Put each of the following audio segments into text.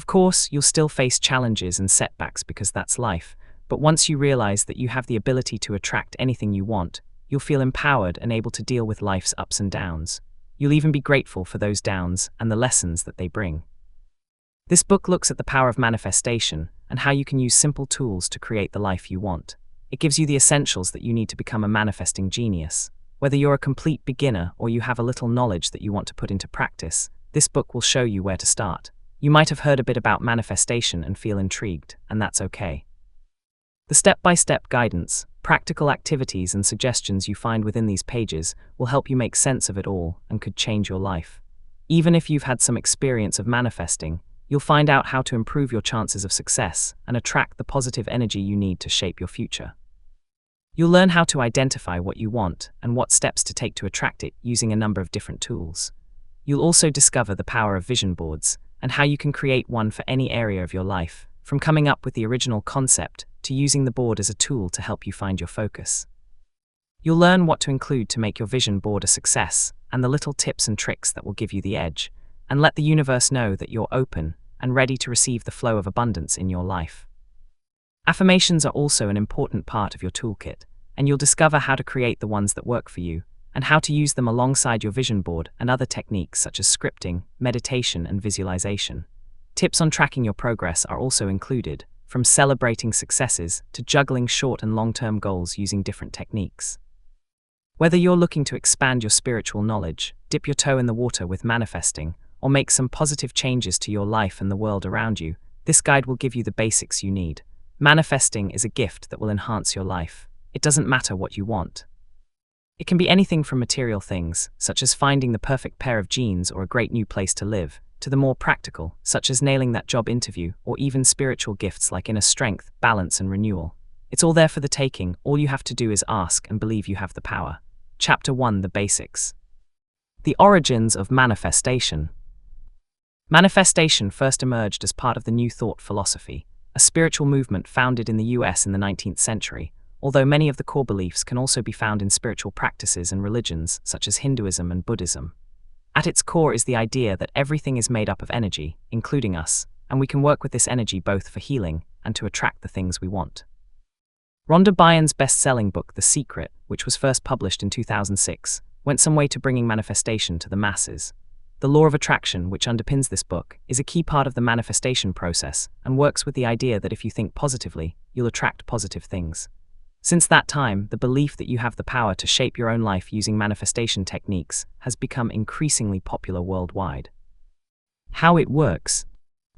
Of course, you'll still face challenges and setbacks because that's life, but once you realize that you have the ability to attract anything you want, you'll feel empowered and able to deal with life's ups and downs. You'll even be grateful for those downs and the lessons that they bring. This book looks at the power of manifestation and how you can use simple tools to create the life you want. It gives you the essentials that you need to become a manifesting genius. Whether you're a complete beginner or you have a little knowledge that you want to put into practice, this book will show you where to start. You might have heard a bit about manifestation and feel intrigued, and that's okay. The step-by-step guidance, practical activities and suggestions you find within these pages will help you make sense of it all and could change your life. Even if you've had some experience of manifesting, you'll find out how to improve your chances of success and attract the positive energy you need to shape your future. You'll learn how to identify what you want and what steps to take to attract it using a number of different tools. You'll also discover the power of vision boards and how you can create one for any area of your life, from coming up with the original concept to using the board as a tool to help you find your focus. You'll learn what to include to make your vision board a success and the little tips and tricks that will give you the edge, and let the universe know that you're open and ready to receive the flow of abundance in your life. Affirmations are also an important part of your toolkit, and you'll discover how to create the ones that work for you, and how to use them alongside your vision board and other techniques such as scripting, meditation, and visualization. Tips on tracking your progress are also included, from celebrating successes to juggling short and long-term goals using different techniques. Whether you're looking to expand your spiritual knowledge, dip your toe in the water with manifesting, or make some positive changes to your life and the world around you, this guide will give you the basics you need. Manifesting is a gift that will enhance your life. It doesn't matter what you want. It can be anything from material things, such as finding the perfect pair of jeans or a great new place to live, to the more practical, such as nailing that job interview, or even spiritual gifts like inner strength, balance, and renewal. It's all there for the taking. All you have to do is ask and believe you have the power. Chapter 1: The Basics. The origins of manifestation. Manifestation first emerged as part of the New Thought philosophy, a spiritual movement founded in the US in the 19th century, although many of the core beliefs can also be found in spiritual practices and religions such as Hinduism and Buddhism. At its core is the idea that everything is made up of energy, including us, and we can work with this energy both for healing and to attract the things we want. Rhonda Byrne's best-selling book, The Secret, which was first published in 2006, went some way to bringing manifestation to the masses. The law of attraction, which underpins this book, is a key part of the manifestation process and works with the idea that if you think positively, you'll attract positive things. Since that time, the belief that you have the power to shape your own life using manifestation techniques has become increasingly popular worldwide. How it works.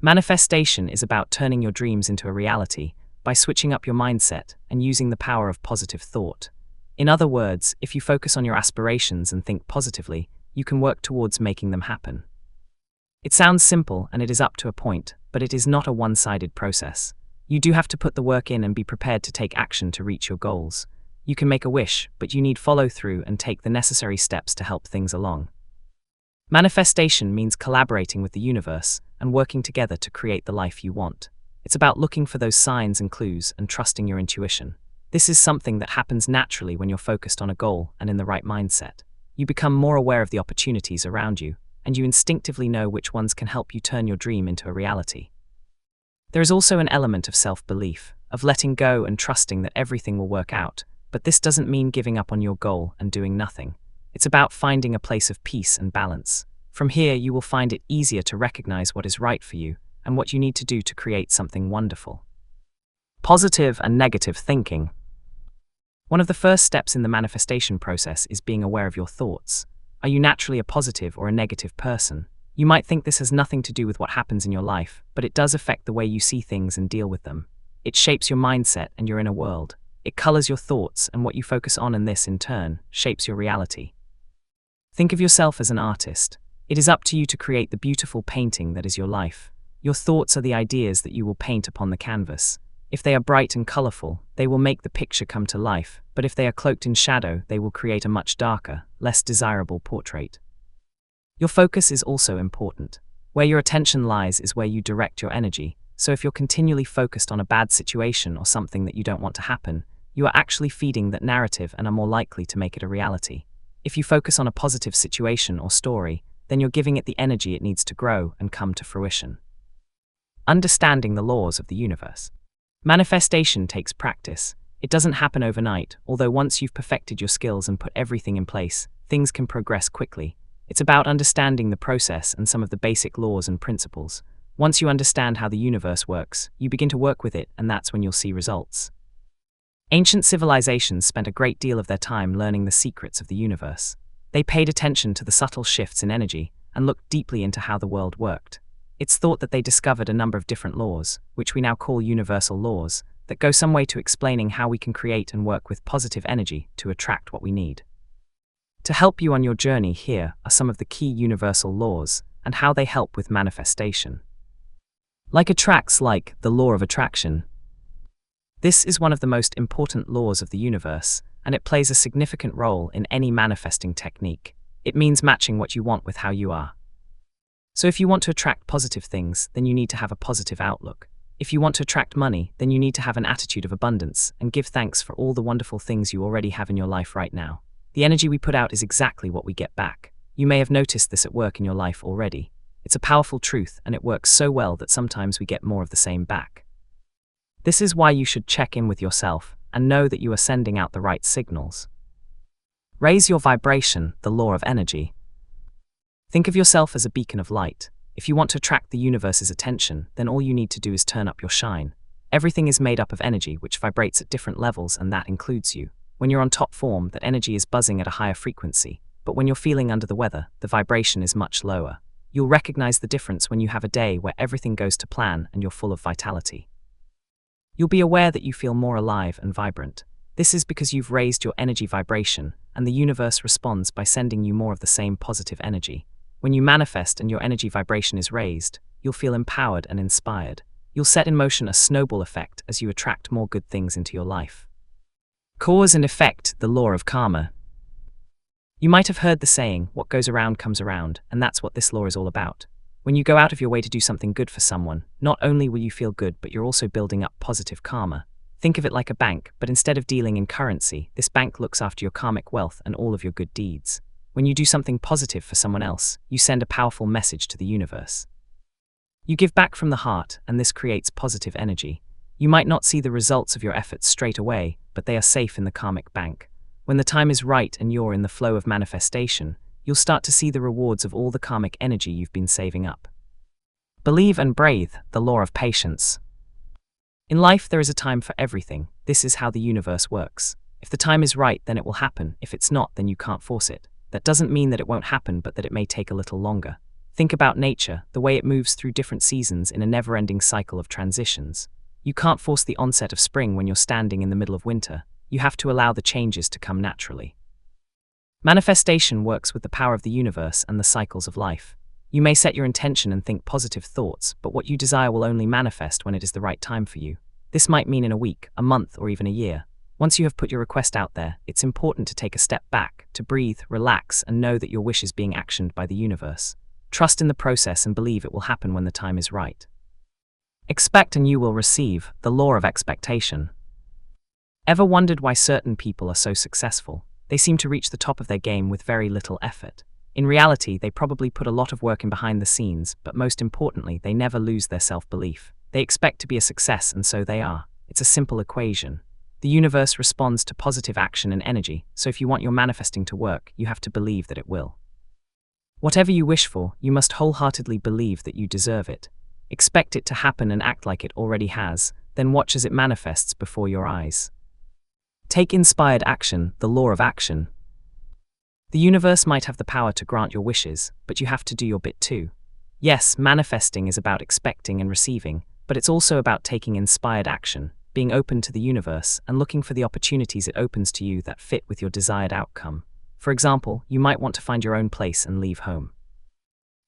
Manifestation is about turning your dreams into a reality by switching up your mindset and using the power of positive thought. In other words, if you focus on your aspirations and think positively, you can work towards making them happen. It sounds simple and it is up to a point, but it is not a one-sided process. You do have to put the work in and be prepared to take action to reach your goals. You can make a wish, but you need follow through and take the necessary steps to help things along. Manifestation means collaborating with the universe and working together to create the life you want. It's about looking for those signs and clues and trusting your intuition. This is something that happens naturally when you're focused on a goal and in the right mindset. You become more aware of the opportunities around you, and you instinctively know which ones can help you turn your dream into a reality. There is also an element of self-belief, of letting go and trusting that everything will work out, but this doesn't mean giving up on your goal and doing nothing. It's about finding a place of peace and balance. From here, you will find it easier to recognize what is right for you and what you need to do to create something wonderful. Positive and negative thinking. One of the first steps in the manifestation process is being aware of your thoughts. Are you naturally a positive or a negative person? You might think this has nothing to do with what happens in your life, but it does affect the way you see things and deal with them. It shapes your mindset and your inner world. It colors your thoughts, and what you focus on, and this, in turn, shapes your reality. Think of yourself as an artist. It is up to you to create the beautiful painting that is your life. Your thoughts are the ideas that you will paint upon the canvas. If they are bright and colorful, they will make the picture come to life, but if they are cloaked in shadow, they will create a much darker, less desirable portrait. Your focus is also important. Where your attention lies is where you direct your energy, so if you're continually focused on a bad situation or something that you don't want to happen, you are actually feeding that narrative and are more likely to make it a reality. If you focus on a positive situation or story, then you're giving it the energy it needs to grow and come to fruition. Understanding the laws of the universe. Manifestation takes practice. It doesn't happen overnight, although once you've perfected your skills and put everything in place, things can progress quickly. It's about understanding the process and some of the basic laws and principles. Once you understand how the universe works, you begin to work with it, and that's when you'll see results. Ancient civilizations spent a great deal of their time learning the secrets of the universe. They paid attention to the subtle shifts in energy and looked deeply into how the world worked. It's thought that they discovered a number of different laws, which we now call universal laws, that go some way to explaining how we can create and work with positive energy to attract what we need. To help you on your journey, here are some of the key universal laws and how they help with manifestation. Like attracts, like the law of attraction. This is one of the most important laws of the universe, and it plays a significant role in any manifesting technique. It means matching what you want with how you are. So if you want to attract positive things, then you need to have a positive outlook. If you want to attract money, then you need to have an attitude of abundance and give thanks for all the wonderful things you already have in your life right now. The energy we put out is exactly what we get back. You may have noticed this at work in your life already. It's a powerful truth, and it works so well that sometimes we get more of the same back. This is why you should check in with yourself and know that you are sending out the right signals. Raise your vibration, the law of energy. Think of yourself as a beacon of light. If you want to attract the universe's attention, then all you need to do is turn up your shine. Everything is made up of energy which vibrates at different levels, and that includes you. When you're on top form, that energy is buzzing at a higher frequency, but when you're feeling under the weather, the vibration is much lower. You'll recognize the difference when you have a day where everything goes to plan and you're full of vitality. You'll be aware that you feel more alive and vibrant. This is because you've raised your energy vibration, and the universe responds by sending you more of the same positive energy. When you manifest and your energy vibration is raised, you'll feel empowered and inspired. You'll set in motion a snowball effect as you attract more good things into your life. Cause and effect, the law of karma. You might have heard the saying, what goes around comes around, and that's what this law is all about. When you go out of your way to do something good for someone, not only will you feel good, but you're also building up positive karma. Think of it like a bank, but instead of dealing in currency, this bank looks after your karmic wealth and all of your good deeds. When you do something positive for someone else, you send a powerful message to the universe. You give back from the heart, and this creates positive energy. You might not see the results of your efforts straight away, but they are safe in the karmic bank. When the time is right and you're in the flow of manifestation, you'll start to see the rewards of all the karmic energy you've been saving up. Believe and breathe, the law of patience. In life, there is a time for everything. This is how the universe works. If the time is right, then it will happen. If it's not, then you can't force it. That doesn't mean that it won't happen, but that it may take a little longer. Think about nature, the way it moves through different seasons in a never-ending cycle of transitions. You can't force the onset of spring when you're standing in the middle of winter. You have to allow the changes to come naturally. Manifestation works with the power of the universe and the cycles of life. You may set your intention and think positive thoughts, but what you desire will only manifest when it is the right time for you. This might mean in a week, a month, or even a year. Once you have put your request out there, it's important to take a step back, to breathe, relax, and know that your wish is being actioned by the universe. Trust in the process and believe it will happen when the time is right. Expect and you will receive, the law of expectation. Ever wondered why certain people are so successful? They seem to reach the top of their game with very little effort. In reality, they probably put a lot of work in behind the scenes, but most importantly, they never lose their self-belief. They expect to be a success, and so they are. It's a simple equation. The universe responds to positive action and energy, so if you want your manifesting to work, you have to believe that it will. Whatever you wish for, you must wholeheartedly believe that you deserve it. Expect it to happen and act like it already has, then watch as it manifests before your eyes. Take inspired action, the law of action. The universe might have the power to grant your wishes, but you have to do your bit too. Yes, manifesting is about expecting and receiving, but it's also about taking inspired action, being open to the universe, and looking for the opportunities it opens to you that fit with your desired outcome. For example, you might want to find your own place and leave home.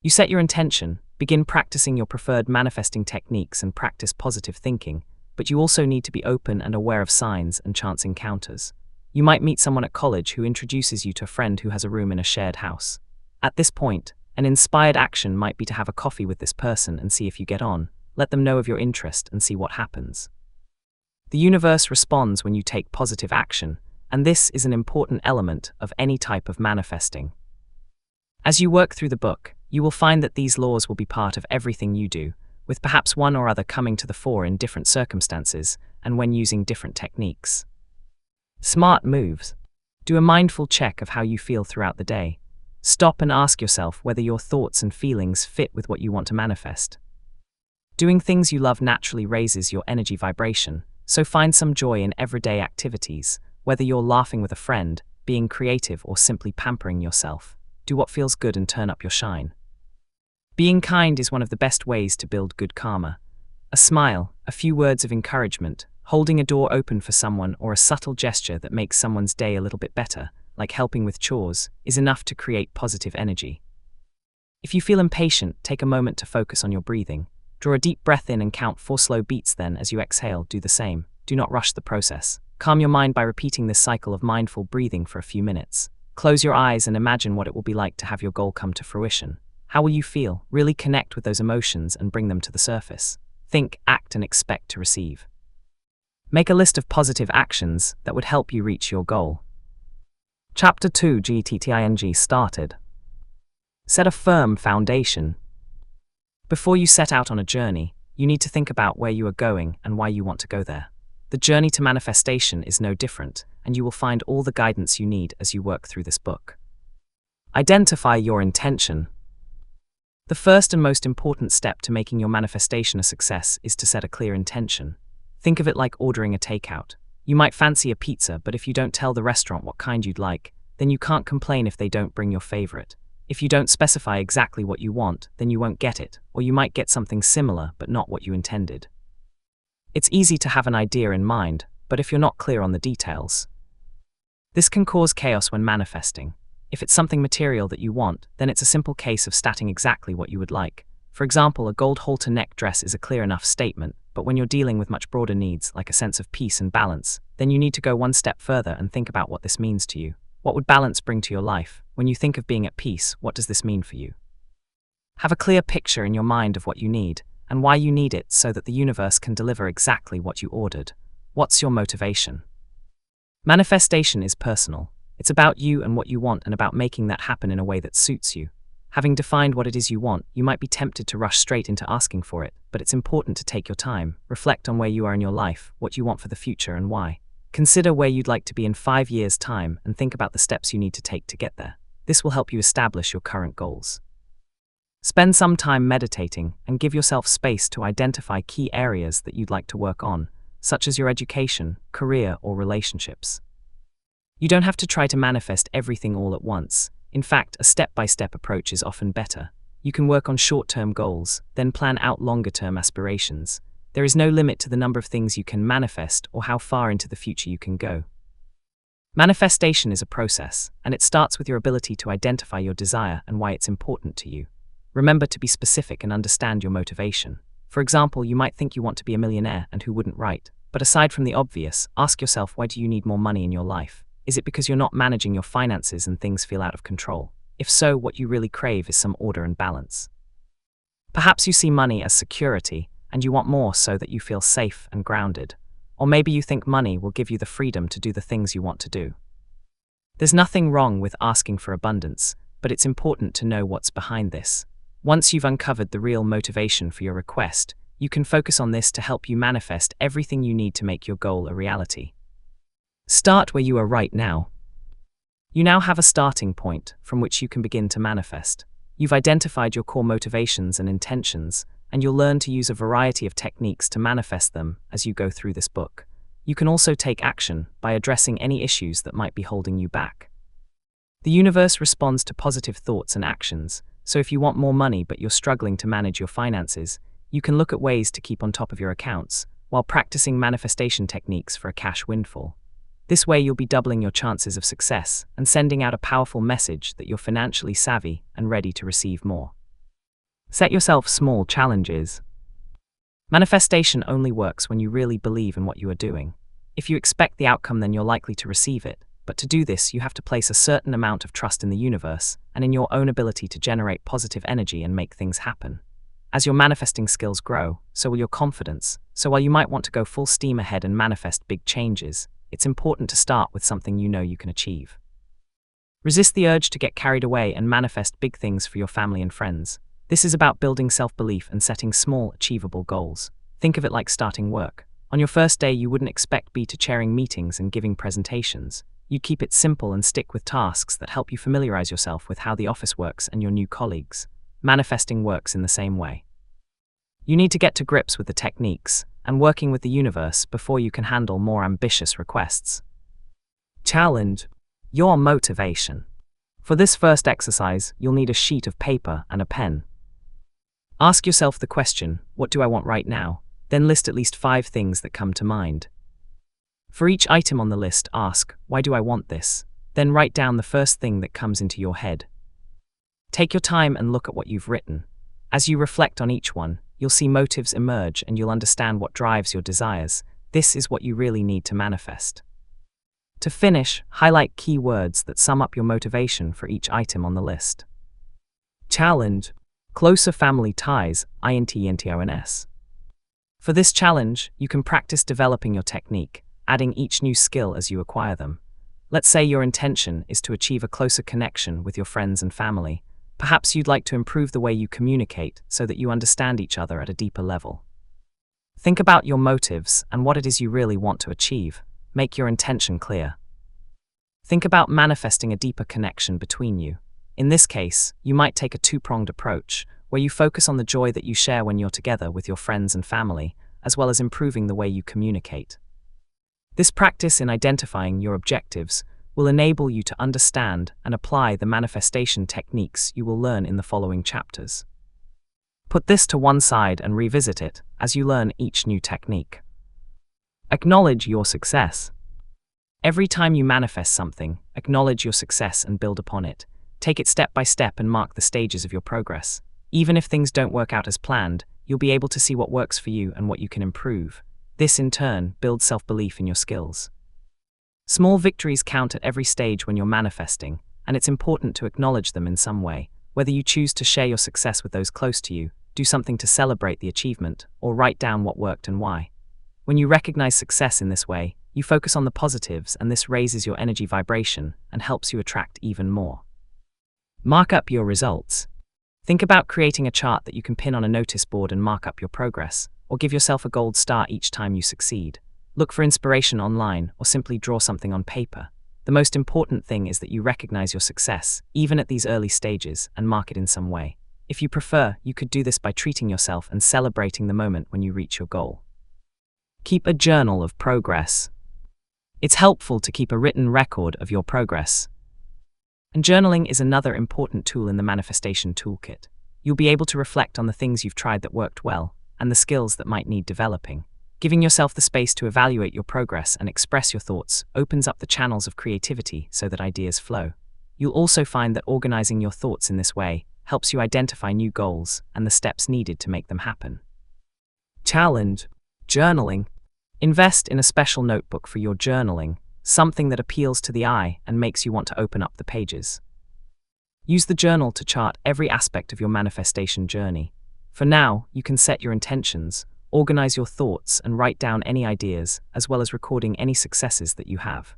You set your intention, begin practicing your preferred manifesting techniques and practice positive thinking, but you also need to be open and aware of signs and chance encounters. You might meet someone at college who introduces you to a friend who has a room in a shared house. At this point, an inspired action might be to have a coffee with this person and see if you get on. Let them know of your interest and see what happens. The universe responds when you take positive action, and this is an important element of any type of manifesting. As you work through the book, you will find that these laws will be part of everything you do, with perhaps one or other coming to the fore in different circumstances and when using different techniques. Smart moves. Do a mindful check of how you feel throughout the day. Stop and ask yourself whether your thoughts and feelings fit with what you want to manifest. Doing things you love naturally raises your energy vibration, so find some joy in everyday activities, whether you're laughing with a friend, being creative, or simply pampering yourself. Do what feels good and turn up your shine. Being kind is one of the best ways to build good karma. A smile, a few words of encouragement, holding a door open for someone, or a subtle gesture that makes someone's day a little bit better, like helping with chores, is enough to create positive energy. If you feel impatient, take a moment to focus on your breathing. Draw a deep breath in and count 4 slow beats, then as you exhale, do the same. Do not rush the process. Calm your mind by repeating this cycle of mindful breathing for a few minutes. Close your eyes and imagine what it will be like to have your goal come to fruition. How will you feel? Really connect with those emotions and bring them to the surface. Think, act, and expect to receive. Make a list of positive actions that would help you reach your goal. Chapter 2 GTTING started. Set a firm foundation. Before you set out on a journey, you need to think about where you are going and why you want to go there. The journey to manifestation is no different, and you will find all the guidance you need as you work through this book. Identify your intention. The first and most important step to making your manifestation a success is to set a clear intention. Think of it like ordering a takeout. You might fancy a pizza, but if you don't tell the restaurant what kind you'd like, then you can't complain if they don't bring your favorite. If you don't specify exactly what you want, then you won't get it, or you might get something similar but not what you intended. It's easy to have an idea in mind, but if you're not clear on the details, this can cause chaos when manifesting. If it's something material that you want, then it's a simple case of stating exactly what you would like. For example, a gold halter neck dress is a clear enough statement, but when you're dealing with much broader needs, like a sense of peace and balance, then you need to go one step further and think about what this means to you. What would balance bring to your life? When you think of being at peace, what does this mean for you? Have a clear picture in your mind of what you need, and why you need it, so that the universe can deliver exactly what you ordered. What's your motivation? Manifestation is personal. It's about you and what you want, and about making that happen in a way that suits you. Having defined what it is you want, you might be tempted to rush straight into asking for it, but it's important to take your time, reflect on where you are in your life, what you want for the future, and why. Consider where you'd like to be in 5 years' time and think about the steps you need to take to get there. This will help you establish your current goals. Spend some time meditating and give yourself space to identify key areas that you'd like to work on, such as your education, career, or relationships. You don't have to try to manifest everything all at once. In fact, a step-by-step approach is often better. You can work on short-term goals, then plan out longer-term aspirations. There is no limit to the number of things you can manifest or how far into the future you can go. Manifestation is a process, and it starts with your ability to identify your desire and why it's important to you. Remember to be specific and understand your motivation. For example, you might think you want to be a millionaire, and who wouldn't, right? But aside from the obvious, ask yourself, why do you need more money in your life? Is it because you're not managing your finances and things feel out of control? If so, what you really crave is some order and balance. Perhaps you see money as security, and you want more so that you feel safe and grounded. Or maybe you think money will give you the freedom to do the things you want to do. There's nothing wrong with asking for abundance, but it's important to know what's behind this. Once you've uncovered the real motivation for your request, you can focus on this to help you manifest everything you need to make your goal a reality. Start where you are right now. You now have a starting point from which you can begin to manifest. You've identified your core motivations and intentions, and you'll learn to use a variety of techniques to manifest them as you go through this book. You can also take action by addressing any issues that might be holding you back. The universe responds to positive thoughts and actions, so if you want more money but you're struggling to manage your finances, you can look at ways to keep on top of your accounts while practicing manifestation techniques for a cash windfall. This way you'll be doubling your chances of success and sending out a powerful message that you're financially savvy and ready to receive more. Set yourself small challenges. Manifestation only works when you really believe in what you are doing. If you expect the outcome, then you're likely to receive it. But to do this, you have to place a certain amount of trust in the universe and in your own ability to generate positive energy and make things happen. As your manifesting skills grow, so will your confidence. So while you might want to go full steam ahead and manifest big changes, it's important to start with something you know you can achieve. Resist the urge to get carried away and manifest big things for your family and friends. This is about building self-belief and setting small, achievable goals. Think of it like starting work. On your first day, you wouldn't expect to chairing meetings and giving presentations. You'd keep it simple and stick with tasks that help you familiarize yourself with how the office works and your new colleagues. Manifesting works in the same way. You need to get to grips with the techniques and working with the universe before you can handle more ambitious requests. Challenge your motivation. For this first exercise, you'll need a sheet of paper and a pen. Ask yourself the question, what do I want right now? Then list at least 5 things that come to mind. For each item on the list, ask, why do I want this? Then write down the first thing that comes into your head. Take your time and look at what you've written. As you reflect on each one, you'll see motives emerge and you'll understand what drives your desires. This is what you really need to manifest. To finish, highlight key words that sum up your motivation for each item on the list. Challenge closer family ties, INTS. For this challenge, you can practice developing your technique, adding each new skill as you acquire them. Let's say your intention is to achieve a closer connection with your friends and family. Perhaps you'd like to improve the way you communicate so that you understand each other at a deeper level. Think about your motives and what it is you really want to achieve. Make your intention clear. Think about manifesting a deeper connection between you. In this case, you might take a 2-pronged approach, where you focus on the joy that you share when you're together with your friends and family, as well as improving the way you communicate. This practice in identifying your objectives will enable you to understand and apply the manifestation techniques you will learn in the following chapters. Put this to one side and revisit it as you learn each new technique. Acknowledge your success. Every time you manifest something, acknowledge your success and build upon it. Take it step by step and mark the stages of your progress. Even if things don't work out as planned, you'll be able to see what works for you and what you can improve. This, in turn, builds self-belief in your skills. Small victories count at every stage when you're manifesting, and it's important to acknowledge them in some way. Whether you choose to share your success with those close to you, do something to celebrate the achievement, or write down what worked and why. When you recognize success in this way, you focus on the positives, and this raises your energy vibration and helps you attract even more. Mark up your results. Think about creating a chart that you can pin on a notice board and mark up your progress, or give yourself a gold star each time you succeed. Look for inspiration online, or simply draw something on paper. The most important thing is that you recognize your success, even at these early stages, and mark it in some way. If you prefer, you could do this by treating yourself and celebrating the moment when you reach your goal. Keep a journal of progress. It's helpful to keep a written record of your progress. And journaling is another important tool in the manifestation toolkit. You'll be able to reflect on the things you've tried that worked well, and the skills that might need developing. Giving yourself the space to evaluate your progress and express your thoughts opens up the channels of creativity so that ideas flow. You'll also find that organizing your thoughts in this way helps you identify new goals and the steps needed to make them happen. Challenge journaling. Invest in a special notebook for your journaling, something that appeals to the eye and makes you want to open up the pages. Use the journal to chart every aspect of your manifestation journey. For now, you can set your intentions, organize your thoughts, and write down any ideas, as well as recording any successes that you have.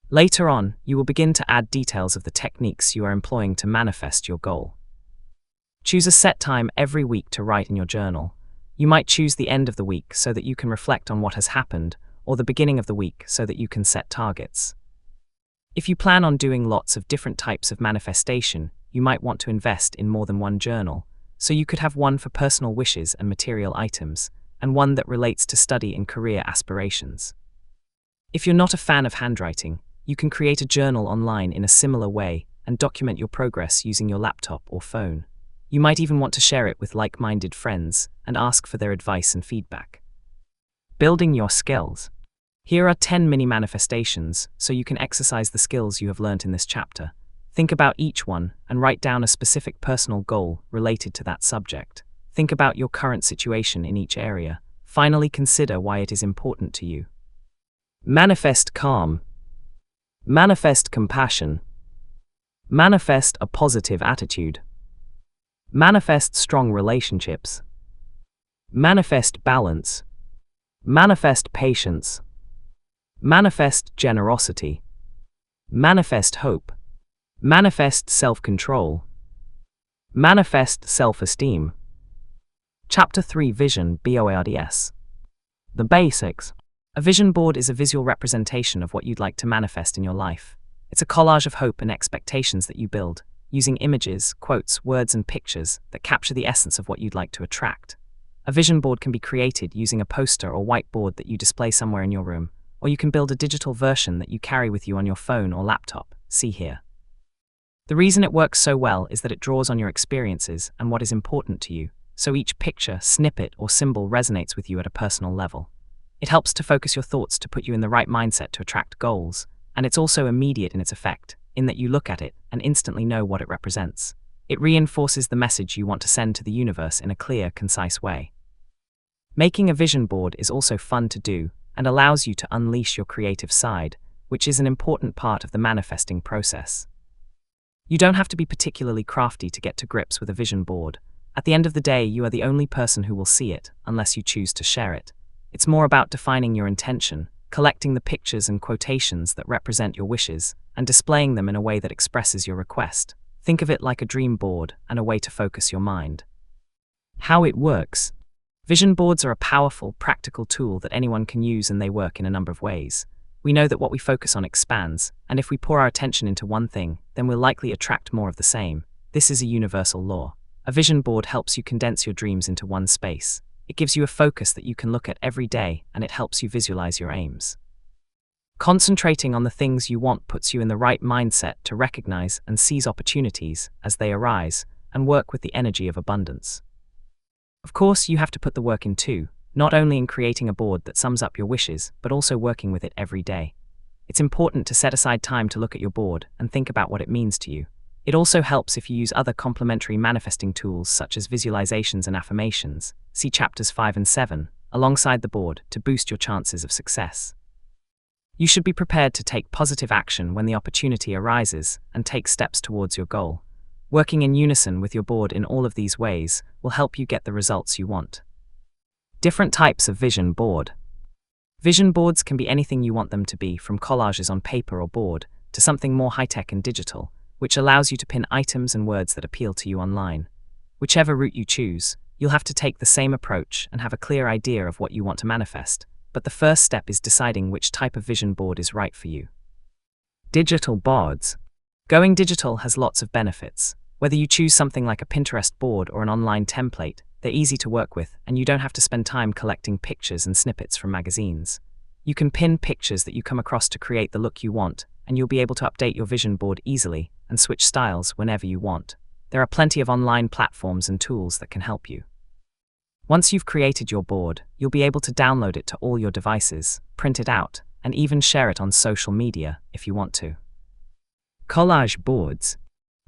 Later on, you will begin to add details of the techniques you are employing to manifest your goal. Choose a set time every week to write in your journal. You might choose the end of the week so that you can reflect on what has happened, or the beginning of the week so that you can set targets. If you plan on doing lots of different types of manifestation, you might want to invest in more than one journal. So you could have one for personal wishes and material items, and one that relates to study and career aspirations. If you're not a fan of handwriting, you can create a journal online in a similar way and document your progress using your laptop or phone. You might even want to share it with like-minded friends and ask for their advice and feedback. Building your skills. Here are 10 mini manifestations so you can exercise the skills you have learned in this chapter. Think about each one and write down a specific personal goal related to that subject. Think about your current situation in each area. Finally, consider why it is important to you. Manifest calm. Manifest compassion. Manifest a positive attitude. Manifest strong relationships. Manifest balance. Manifest patience. Manifest generosity. Manifest hope. Manifest self-control. Manifest self-esteem. Chapter 3, Vision, BOARDS. The basics. A vision board is a visual representation of what you'd like to manifest in your life. It's a collage of hope and expectations that you build, using images, quotes, words, and pictures that capture the essence of what you'd like to attract. A vision board can be created using a poster or whiteboard that you display somewhere in your room, or you can build a digital version that you carry with you on your phone or laptop. See here. The reason it works so well is that it draws on your experiences and what is important to you, so each picture, snippet, or symbol resonates with you at a personal level. It helps to focus your thoughts to put you in the right mindset to attract goals, and it's also immediate in its effect, in that you look at it and instantly know what it represents. It reinforces the message you want to send to the universe in a clear, concise way. Making a vision board is also fun to do and allows you to unleash your creative side, which is an important part of the manifesting process. You don't have to be particularly crafty to get to grips with a vision board. At the end of the day, you are the only person who will see it, unless you choose to share it. It's more about defining your intention, collecting the pictures and quotations that represent your wishes, and displaying them in a way that expresses your request. Think of it like a dream board and a way to focus your mind. How it works. Vision boards are a powerful, practical tool that anyone can use, and they work in a number of ways. We know that what we focus on expands, and if we pour our attention into one thing, then we'll likely attract more of the same. This is a universal law. A vision board helps you condense your dreams into one space. It gives you a focus that you can look at every day, and it helps you visualize your aims. Concentrating on the things you want puts you in the right mindset to recognize and seize opportunities as they arise, and work with the energy of abundance. Of course, you have to put the work in too, not only in creating a board that sums up your wishes, but also working with it every day. It's important to set aside time to look at your board and think about what it means to you. It also helps if you use other complementary manifesting tools such as visualizations and affirmations, see chapters 5 and 7, alongside the board to boost your chances of success. You should be prepared to take positive action when the opportunity arises and take steps towards your goal. Working in unison with your board in all of these ways will help you get the results you want. Different types of vision board. Vision boards can be anything you want them to be, from collages on paper or board to something more high-tech and digital, which allows you to pin items and words that appeal to you online. Whichever route you choose, you'll have to take the same approach and have a clear idea of what you want to manifest, but the first step is deciding which type of vision board is right for you. Digital boards. Going digital has lots of benefits. Whether you choose something like a Pinterest board or an online template, they're easy to work with, and you don't have to spend time collecting pictures and snippets from magazines. You can pin pictures that you come across to create the look you want, and you'll be able to update your vision board easily and switch styles whenever you want. There are plenty of online platforms and tools that can help you. Once you've created your board, you'll be able to download it to all your devices, print it out, and even share it on social media if you want to. Collage boards.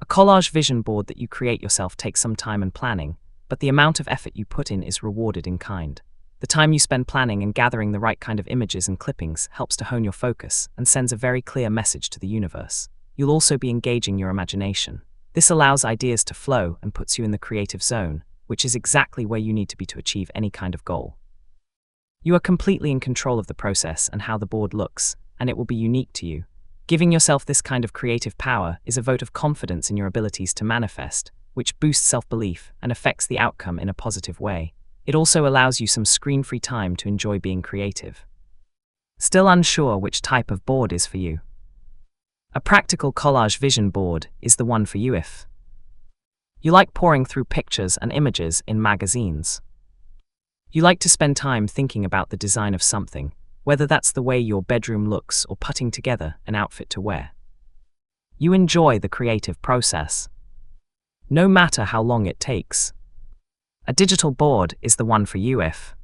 A collage vision board that you create yourself takes some time and planning, but the amount of effort you put in is rewarded in kind. The time you spend planning and gathering the right kind of images and clippings helps to hone your focus and sends a very clear message to the universe. You'll also be engaging your imagination. This allows ideas to flow and puts you in the creative zone, which is exactly where you need to be to achieve any kind of goal. You are completely in control of the process and how the board looks, and it will be unique to you. Giving yourself this kind of creative power is a vote of confidence in your abilities to manifest, which boosts self-belief and affects the outcome in a positive way. It also allows you some screen-free time to enjoy being creative. Still unsure which type of board is for you? A practical collage vision board is the one for you if you like pouring through pictures and images in magazines. You like to spend time thinking about the design of something, whether that's the way your bedroom looks or putting together an outfit to wear. You enjoy the creative process, no matter how long it takes. A digital board is the one for you if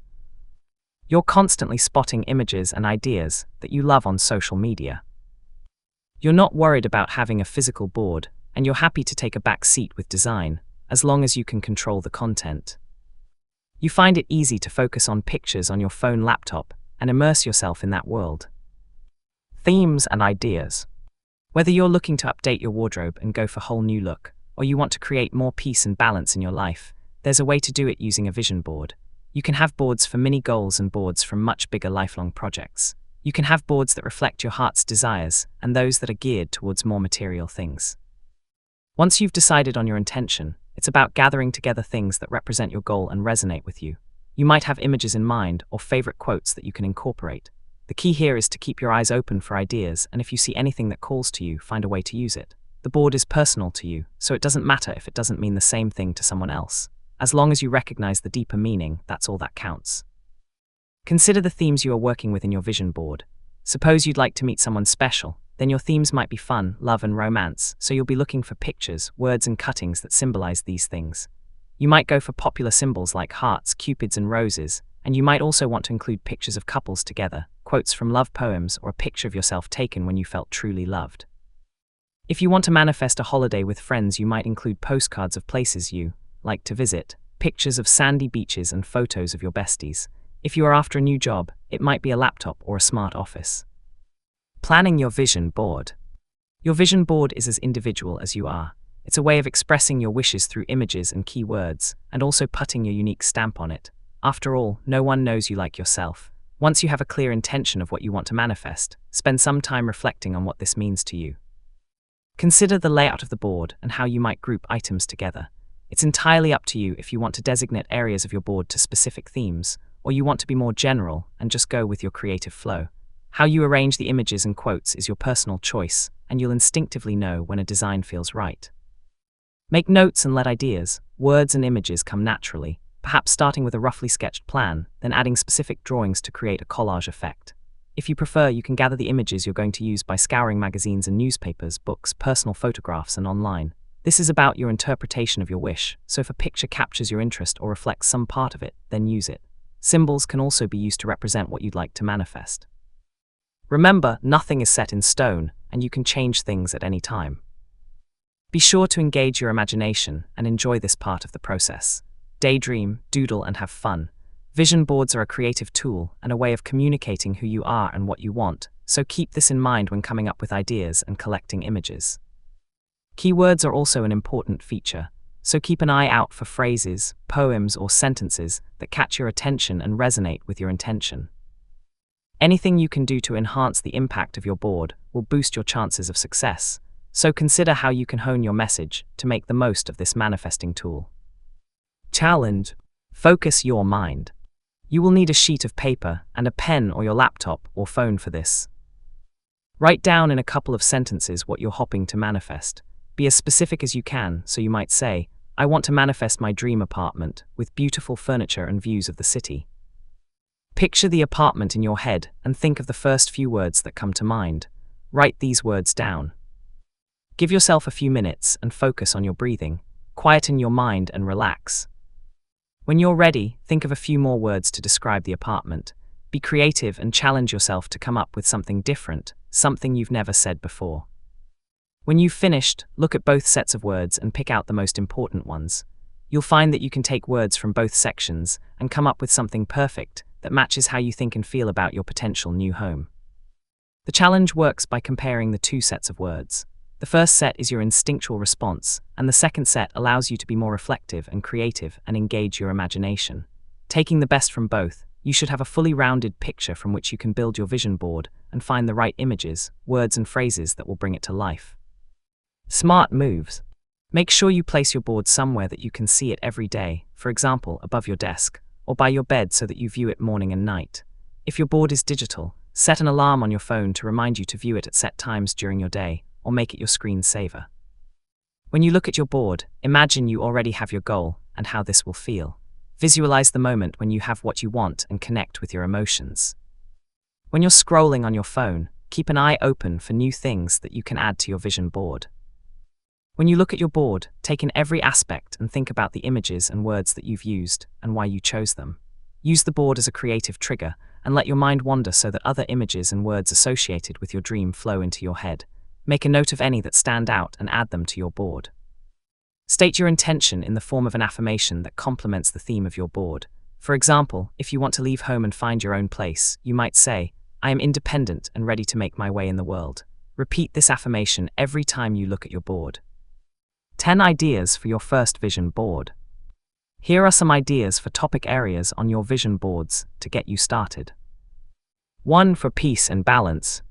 you're constantly spotting images and ideas that you love on social media. You're not worried about having a physical board, and you're happy to take a back seat with design, as long as you can control the content. You find it easy to focus on pictures on your phone, laptop, and immerse yourself in that world. Themes and ideas. Whether you're looking to update your wardrobe and go for a whole new look, or you want to create more peace and balance in your life, there's a way to do it using a vision board. You can have boards for mini goals and boards from much bigger lifelong projects. You can have boards that reflect your heart's desires and those that are geared towards more material things. Once you've decided on your intention, It's about gathering together things that represent your goal and resonate with you. You might have images in mind or favorite quotes that you can incorporate. The key here is to keep your eyes open for ideas, and if you see anything that calls to you, find a way to use it. The board is personal to you, so it doesn't matter if it doesn't mean the same thing to someone else. As long as you recognize the deeper meaning, that's all that counts. Consider the themes you are working with in your vision board. Suppose you'd like to meet someone special, then your themes might be fun, love, and romance, so you'll be looking for pictures, words, and cuttings that symbolize these things. You might go for popular symbols like hearts, cupids, and roses, and you might also want to include pictures of couples together, quotes from love poems, or a picture of yourself taken when you felt truly loved. If you want to manifest a holiday with friends, you might include postcards of places you like to visit, pictures of sandy beaches, and photos of your besties. If you are after a new job, it might be a laptop or a smart office. Planning your vision board. Your vision board is as individual as you are. It's a way of expressing your wishes through images and keywords, and also putting your unique stamp on it. After all, no one knows you like yourself. Once you have a clear intention of what you want to manifest, spend some time reflecting on what this means to you. Consider the layout of the board and how you might group items together. It's entirely up to you if you want to designate areas of your board to specific themes, or you want to be more general and just go with your creative flow. How you arrange the images and quotes is your personal choice, and you'll instinctively know when a design feels right. Make notes and let ideas, words, and images come naturally, perhaps starting with a roughly sketched plan, then adding specific drawings to create a collage effect. If you prefer, you can gather the images you're going to use by scouring magazines and newspapers, books, personal photographs, and online. This is about your interpretation of your wish, so if a picture captures your interest or reflects some part of it, then use it. Symbols can also be used to represent what you'd like to manifest. Remember, nothing is set in stone, and you can change things at any time. Be sure to engage your imagination and enjoy this part of the process. Daydream, doodle, and have fun. Vision boards are a creative tool and a way of communicating who you are and what you want, so keep this in mind when coming up with ideas and collecting images. Keywords are also an important feature, so keep an eye out for phrases, poems, or sentences that catch your attention and resonate with your intention. Anything you can do to enhance the impact of your board will boost your chances of success, so consider how you can hone your message to make the most of this manifesting tool. Challenge: focus your mind. You will need a sheet of paper and a pen or your laptop or phone for this. Write down in a couple of sentences what you're hoping to manifest. Be as specific as you can, so you might say, I want to manifest my dream apartment with beautiful furniture and views of the city. Picture the apartment in your head and think of the first few words that come to mind. Write these words down. Give yourself a few minutes and focus on your breathing. Quieten your mind and relax. When you're ready, think of a few more words to describe the apartment. Be creative and challenge yourself to come up with something different, something you've never said before. When you've finished, look at both sets of words and pick out the most important ones. You'll find that you can take words from both sections and come up with something perfect that matches how you think and feel about your potential new home. The challenge works by comparing the two sets of words. The first set is your instinctual response, and the second set allows you to be more reflective and creative and engage your imagination. Taking the best from both, you should have a fully rounded picture from which you can build your vision board and find the right images, words, and phrases that will bring it to life. Smart moves. Make sure you place your board somewhere that you can see it every day, for example, above your desk, or by your bed so that you view it morning and night. If your board is digital, set an alarm on your phone to remind you to view it at set times during your day, or make it your screensaver. When you look at your board, imagine you already have your goal and how this will feel. Visualize the moment when you have what you want and connect with your emotions. When you're scrolling on your phone, keep an eye open for new things that you can add to your vision board. When you look at your board, take in every aspect and think about the images and words that you've used and why you chose them. Use the board as a creative trigger and let your mind wander so that other images and words associated with your dream flow into your head. Make a note of any that stand out and add them to your board. State your intention in the form of an affirmation that complements the theme of your board. For example, if you want to leave home and find your own place, you might say, I am independent and ready to make my way in the world. Repeat this affirmation every time you look at your board. 10 ideas for your first vision board. Here are some ideas for topic areas on your vision boards to get you started. 1. For peace and balance.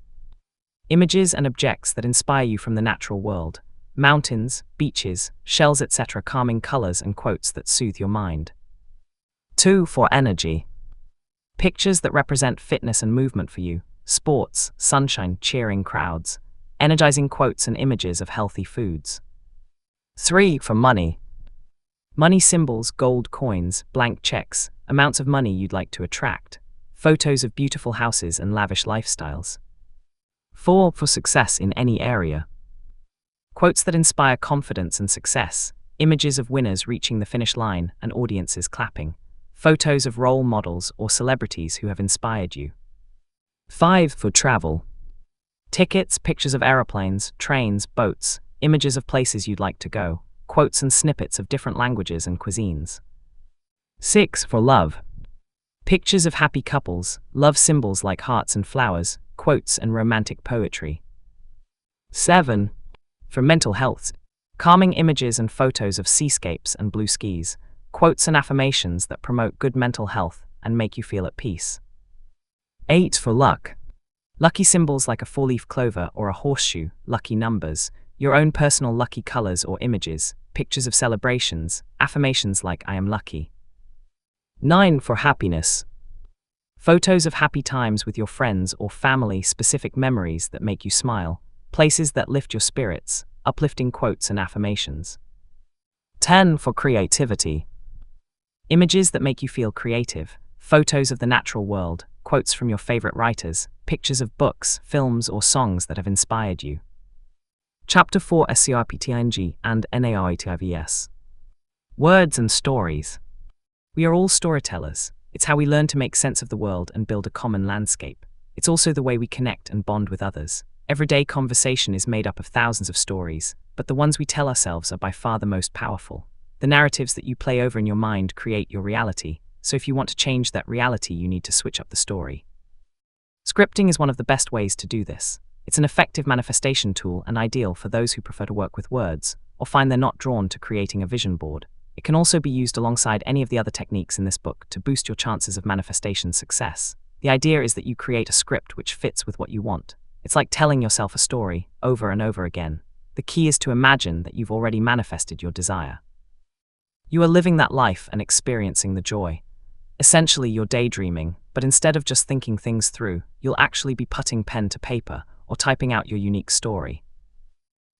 Images and objects that inspire you from the natural world. mountains, beaches, shells, etc., calming colors and quotes that soothe your mind. 2. For energy. Pictures that represent fitness and movement for you, sports, sunshine, cheering crowds, energizing quotes and images of healthy foods. 3. For money. Money symbols, gold coins, blank checks, amounts of money you'd like to attract, photos of beautiful houses and lavish lifestyles. 4. For success in any area. Quotes that inspire confidence and success, images of winners reaching the finish line and audiences clapping, photos of role models or celebrities who have inspired you. 5. For travel. Tickets, pictures of aeroplanes, trains, boats, images of places you'd like to go, quotes and snippets of different languages and cuisines. 6. For love. Pictures of happy couples, love symbols like hearts and flowers, quotes and romantic poetry. 7. For mental health. Calming images and photos of seascapes and blue skies, quotes and affirmations that promote good mental health and make you feel at peace. 8. For luck. Lucky symbols like a four-leaf clover or a horseshoe, lucky numbers, your own personal lucky colors or images, pictures of celebrations, affirmations like I am lucky. 9. For happiness. Photos of happy times with your friends or family, specific memories that make you smile, places that lift your spirits, uplifting quotes and affirmations. 10. For creativity. Images that make you feel creative, photos of the natural world, quotes from your favorite writers, pictures of books, films, or songs that have inspired you. Chapter 4. SCRPTING and NARATIVS. Words and stories. We are all storytellers. It's how we learn to make sense of the world and build a common landscape. It's also the way we connect and bond with others. Everyday conversation is made up of thousands of stories, but the ones we tell ourselves are by far the most powerful. The narratives that you play over in your mind create your reality, so if you want to change that reality, you need to switch up the story. Scripting is one of the best ways to do this. It's an effective manifestation tool and ideal for those who prefer to work with words, or find they're not drawn to creating a vision board. It can also be used alongside any of the other techniques in this book to boost your chances of manifestation success. The idea is that you create a script which fits with what you want. It's like telling yourself a story over and over again. The key is to imagine that you've already manifested your desire. You are living that life and experiencing the joy. Essentially, you're daydreaming, but instead of just thinking things through, you'll actually be putting pen to paper or typing out your unique story.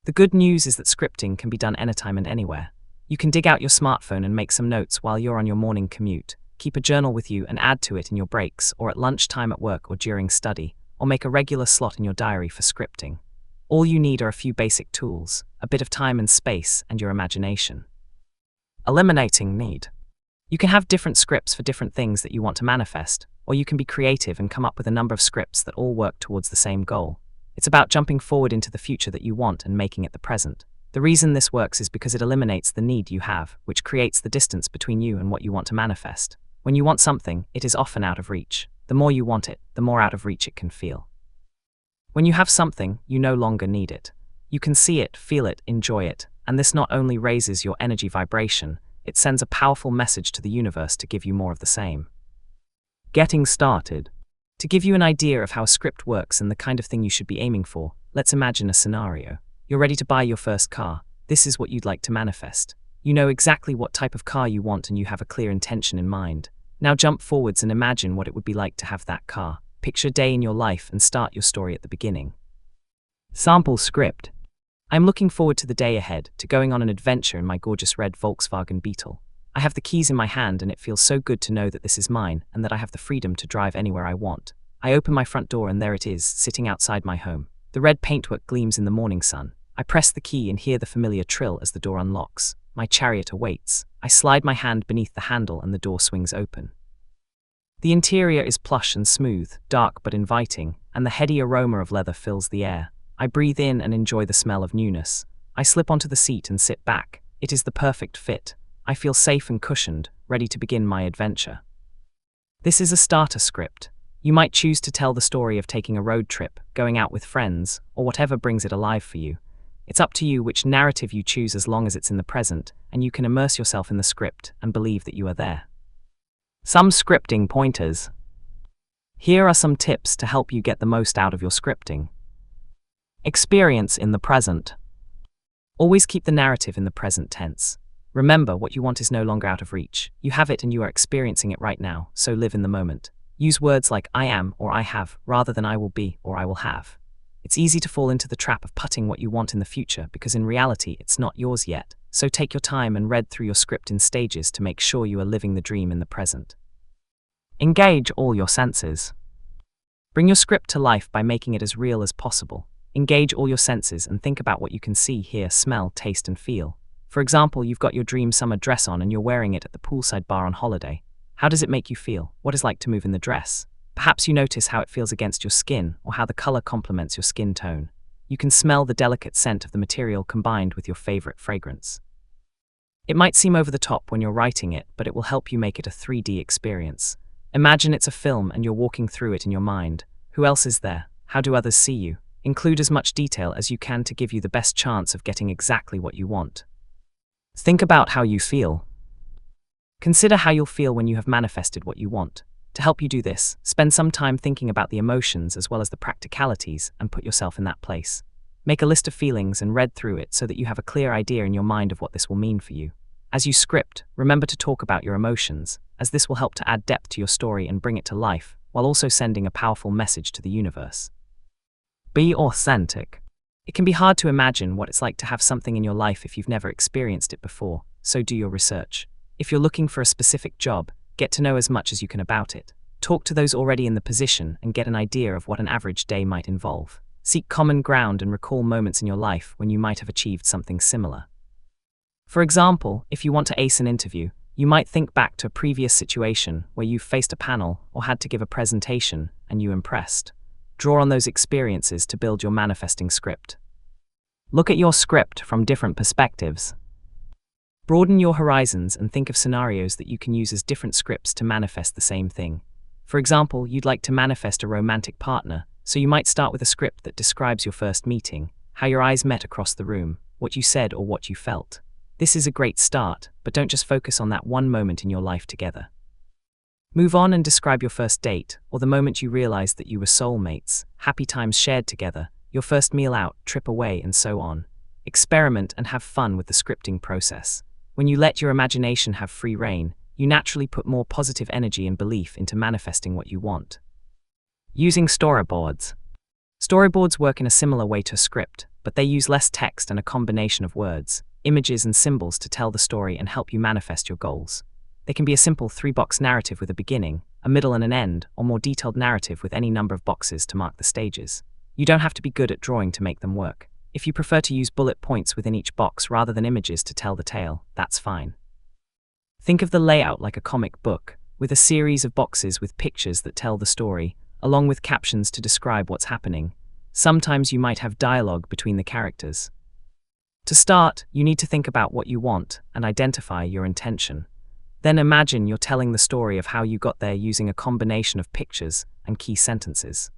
The good news is that scripting can be done anytime and anywhere. You can dig out your smartphone and make some notes while you're on your morning commute, keep a journal with you and add to it in your breaks or at lunchtime at work or during study, or make a regular slot in your diary for scripting. All you need are a few basic tools, a bit of time and space, and your imagination. Eliminating need. You can have different scripts for different things that you want to manifest, or you can be creative and come up with a number of scripts that all work towards the same goal. It's about jumping forward into the future that you want and making it the present. The reason this works is because it eliminates the need you have, which creates the distance between you and what you want to manifest. When you want something, it is often out of reach. The more you want it, the more out of reach it can feel. When you have something, you no longer need it. You can see it, feel it, enjoy it, and this not only raises your energy vibration, it sends a powerful message to the universe to give you more of the same. Getting started. To give you an idea of how a script works and the kind of thing you should be aiming for, let's imagine a scenario. You're ready to buy your first car. This is what you'd like to manifest. You know exactly what type of car you want and you have a clear intention in mind. Now jump forwards and imagine what it would be like to have that car. Picture a day in your life and start your story at the beginning. Sample script. I'm looking forward to the day ahead, to going on an adventure in my gorgeous red Volkswagen Beetle. I have the keys in my hand and it feels so good to know that this is mine and that I have the freedom to drive anywhere I want. I open my front door and there it is, sitting outside my home. The red paintwork gleams in the morning sun. I press the key and hear the familiar trill as the door unlocks. My chariot awaits. I slide my hand beneath the handle and the door swings open. The interior is plush and smooth, dark but inviting, and the heady aroma of leather fills the air. I breathe in and enjoy the smell of newness. I slip onto the seat and sit back. It is the perfect fit. I feel safe and cushioned, ready to begin my adventure. This is a starter script. You might choose to tell the story of taking a road trip, going out with friends, or whatever brings it alive for you. It's up to you which narrative you choose as long as it's in the present, and you can immerse yourself in the script and believe that you are there. Some scripting pointers. Here are some tips to help you get the most out of your scripting. Experience in the present. Always keep the narrative in the present tense. Remember, what you want is no longer out of reach. You have it and you are experiencing it right now, so live in the moment. Use words like I am or I have rather than I will be or I will have. It's easy to fall into the trap of putting what you want in the future because in reality it's not yours yet, so take your time and read through your script in stages to make sure you are living the dream in the present. Engage all your senses. Bring your script to life by making it as real as possible. Engage all your senses and think about what you can see, hear, smell, taste, and feel. For example, you've got your dream summer dress on and you're wearing it at the poolside bar on holiday. How does it make you feel? What is it like to move in the dress? Perhaps you notice how it feels against your skin or how the color complements your skin tone. You can smell the delicate scent of the material combined with your favorite fragrance. It might seem over the top when you're writing it, but it will help you make it a 3D experience. Imagine it's a film and you're walking through it in your mind. Who else is there? How do others see you? Include as much detail as you can to give you the best chance of getting exactly what you want. Think about how you feel. Consider how you'll feel when you have manifested what you want. To help you do this, spend some time thinking about the emotions as well as the practicalities and put yourself in that place. Make a list of feelings and read through it so that you have a clear idea in your mind of what this will mean for you. As you script, remember to talk about your emotions, as this will help to add depth to your story and bring it to life, while also sending a powerful message to the universe. Be authentic. It can be hard to imagine what it's like to have something in your life if you've never experienced it before, so do your research. If you're looking for a specific job, get to know as much as you can about it. Talk to those already in the position and get an idea of what an average day might involve. Seek common ground and recall moments in your life when you might have achieved something similar. For example, if you want to ace an interview, you might think back to a previous situation where you faced a panel or had to give a presentation and you impressed. Draw on those experiences to build your manifesting script. Look at your script from different perspectives. Broaden your horizons and think of scenarios that you can use as different scripts to manifest the same thing. For example, you'd like to manifest a romantic partner, so you might start with a script that describes your first meeting, how your eyes met across the room, what you said or what you felt. This is a great start, but don't just focus on that one moment in your life together. Move on and describe your first date, or the moment you realized that you were soulmates, happy times shared together, your first meal out, trip away, and so on. Experiment and have fun with the scripting process. When you let your imagination have free rein, you naturally put more positive energy and belief into manifesting what you want. Using storyboards. Storyboards work in a similar way to a script, but they use less text and a combination of words, images, and symbols to tell the story and help you manifest your goals. They can be a simple 3-box narrative with a beginning, a middle, and an end, or more detailed narrative with any number of boxes to mark the stages. You don't have to be good at drawing to make them work. If you prefer to use bullet points within each box rather than images to tell the tale, that's fine. Think of the layout like a comic book, with a series of boxes with pictures that tell the story, along with captions to describe what's happening. Sometimes you might have dialogue between the characters. To start, you need to think about what you want and identify your intention. Then imagine you're telling the story of how you got there using a combination of pictures and key sentences.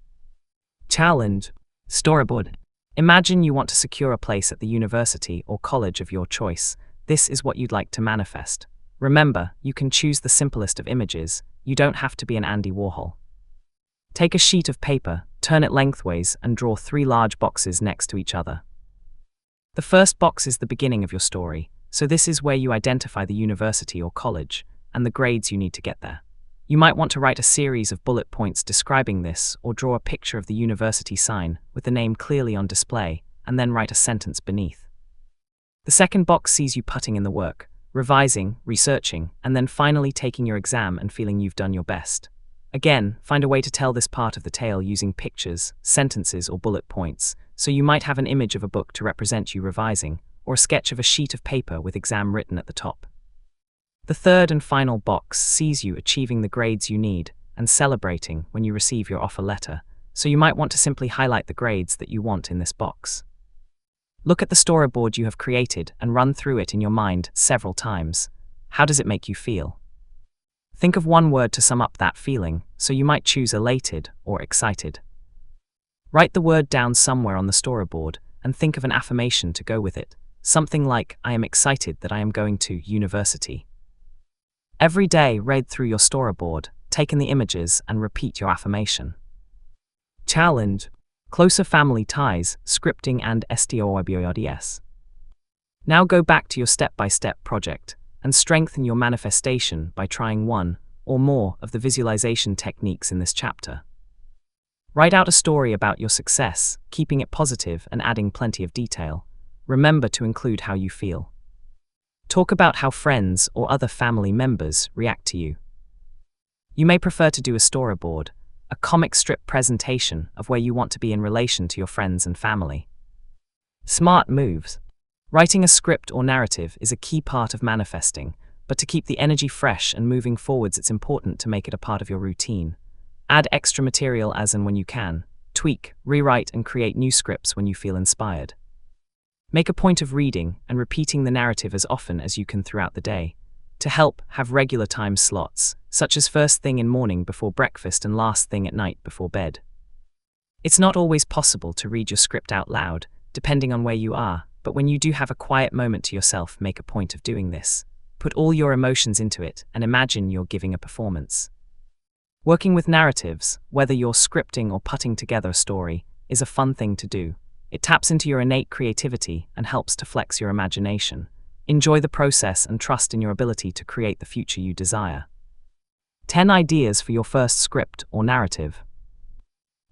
Challenge. Storyboard. Imagine you want to secure a place at the university or college of your choice. This is what you'd like to manifest. Remember, you can choose the simplest of images. You don't have to be an Andy Warhol. Take a sheet of paper, turn it lengthways, and draw 3 large boxes next to each other. The first box is the beginning of your story, so this is where you identify the university or college, and the grades you need to get there. You might want to write a series of bullet points describing this, or draw a picture of the university sign with the name clearly on display, and then write a sentence beneath. The second box sees you putting in the work, revising, researching, and then finally taking your exam and feeling you've done your best. Again, find a way to tell this part of the tale using pictures, sentences, or bullet points, so you might have an image of a book to represent you revising, or a sketch of a sheet of paper with exam written at the top. The third and final box sees you achieving the grades you need and celebrating when you receive your offer letter, so you might want to simply highlight the grades that you want in this box. Look at the storyboard you have created and run through it in your mind several times. How does it make you feel? Think of one word to sum up that feeling, so you might choose elated or excited. Write the word down somewhere on the storyboard and think of an affirmation to go with it, something like, I am excited that I am going to university. Every day, read through your storyboard, take in the images, and repeat your affirmation. Challenge. Closer family ties, scripting and storyboards. Now go back to your step-by-step project and strengthen your manifestation by trying one or more of the visualization techniques in this chapter. Write out a story about your success, keeping it positive and adding plenty of detail. Remember to include how you feel. Talk about how friends or other family members react to you. You may prefer to do a storyboard, a comic strip presentation of where you want to be in relation to your friends and family. Smart moves. Writing a script or narrative is a key part of manifesting, but to keep the energy fresh and moving forwards, it's important to make it a part of your routine. Add extra material as and when you can. Tweak, rewrite, and create new scripts when you feel inspired. Make a point of reading and repeating the narrative as often as you can throughout the day. To help, have regular time slots, such as first thing in morning before breakfast and last thing at night before bed. It's not always possible to read your script out loud, depending on where you are, but when you do have a quiet moment to yourself, make a point of doing this. Put all your emotions into it and imagine you're giving a performance. Working with narratives, whether you're scripting or putting together a story, is a fun thing to do. It taps into your innate creativity and helps to flex your imagination. Enjoy the process and trust in your ability to create the future you desire. 10 ideas for your first script or narrative.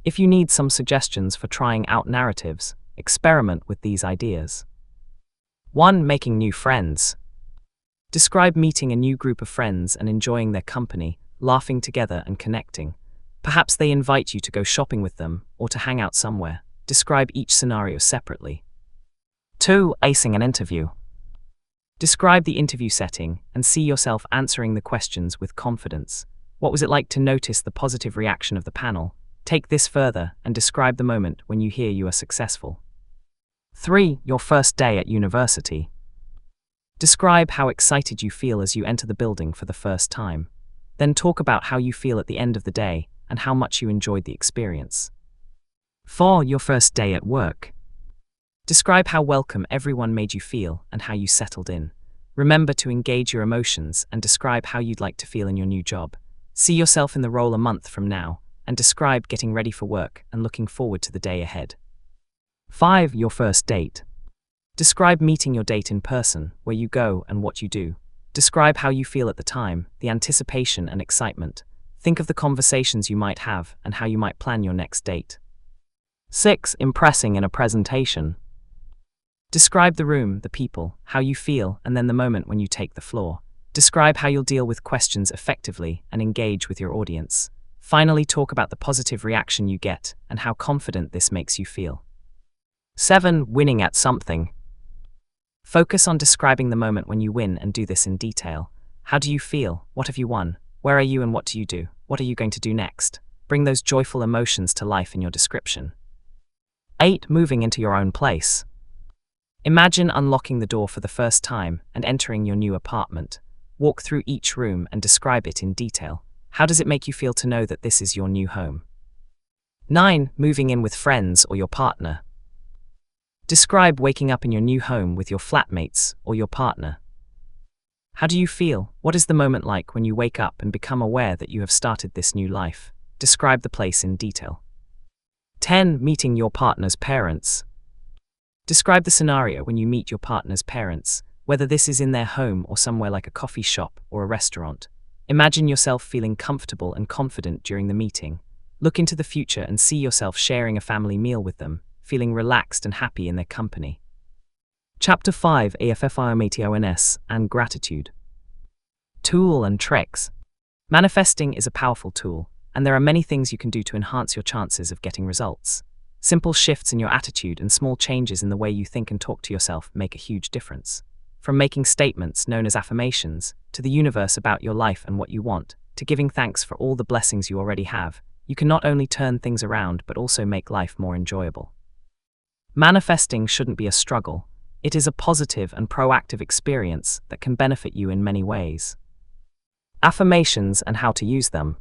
If you need some suggestions for trying out narratives, experiment with these ideas. 1. Making new friends. Describe meeting a new group of friends and enjoying their company, laughing together and connecting. Perhaps they invite you to go shopping with them or to hang out somewhere. Describe each scenario separately. 2. Acing an interview. Describe the interview setting and see yourself answering the questions with confidence. What was it like to notice the positive reaction of the panel? Take this further and describe the moment when you hear you are successful. 3. Your first day at university. Describe how excited you feel as you enter the building for the first time. Then talk about how you feel at the end of the day and how much you enjoyed the experience. 4. Your first day at work. Describe how welcome everyone made you feel and how you settled in. Remember to engage your emotions and describe how you'd like to feel in your new job. See yourself in the role a month from now and describe getting ready for work and looking forward to the day ahead. 5. Your first date. Describe meeting your date in person, where you go and what you do. Describe how you feel at the time, the anticipation and excitement. Think of the conversations you might have and how you might plan your next date. 6. Impressing in a presentation. Describe the room, the people, how you feel, and then the moment when you take the floor. Describe how you'll deal with questions effectively and engage with your audience. Finally, talk about the positive reaction you get and how confident this makes you feel. 7. Winning at something. Focus on describing the moment when you win and do this in detail. How do you feel? What have you won? Where are you and what do you do? What are you going to do next? Bring those joyful emotions to life in your description. 8. Moving into your own place. Imagine unlocking the door for the first time and entering your new apartment. Walk through each room and describe it in detail. How does it make you feel to know that this is your new home? 9. Moving in with friends or your partner. Describe waking up in your new home with your flatmates or your partner. How do you feel? What is the moment like when you wake up and become aware that you have started this new life? Describe the place in detail. 10. Meeting your partner's parents. Describe the scenario when you meet your partner's parents, whether this is in their home or somewhere like a coffee shop or a restaurant. Imagine yourself feeling comfortable and confident during the meeting. Look into the future and see yourself sharing a family meal with them, feeling relaxed and happy in their company. Chapter 5. Affirmations and gratitude. Tool and tricks. Manifesting is a powerful tool, and there are many things you can do to enhance your chances of getting results. Simple shifts in your attitude and small changes in the way you think and talk to yourself make a huge difference. From making statements known as affirmations to the universe about your life and what you want, to giving thanks for all the blessings you already have, you can not only turn things around but also make life more enjoyable. Manifesting shouldn't be a struggle. It is a positive and proactive experience that can benefit you in many ways. Affirmations and how to use them.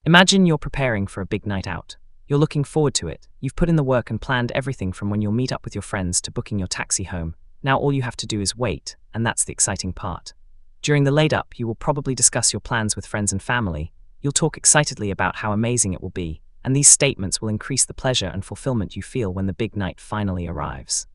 Imagine you're preparing for a big night out. You're looking forward to it. You've put in the work and planned everything from when you'll meet up with your friends to booking your taxi home. Now all you have to do is wait, and that's the exciting part. During the lead-up, you will probably discuss your plans with friends and family. You'll talk excitedly about how amazing it will be, and these statements will increase the pleasure and fulfillment you feel when the big night finally arrives.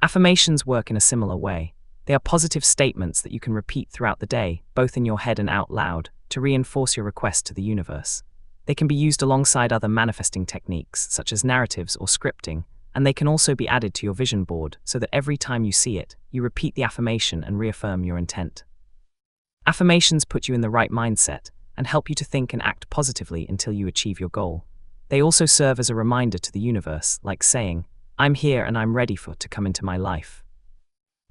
Affirmations work in a similar way. They are positive statements that you can repeat throughout the day, both in your head and out loud, to reinforce your request to the universe. They can be used alongside other manifesting techniques, such as narratives or scripting, and they can also be added to your vision board so that every time you see it, you repeat the affirmation and reaffirm your intent. Affirmations put you in the right mindset and help you to think and act positively until you achieve your goal. They also serve as a reminder to the universe, like saying, "I'm here and I'm ready to come into my life."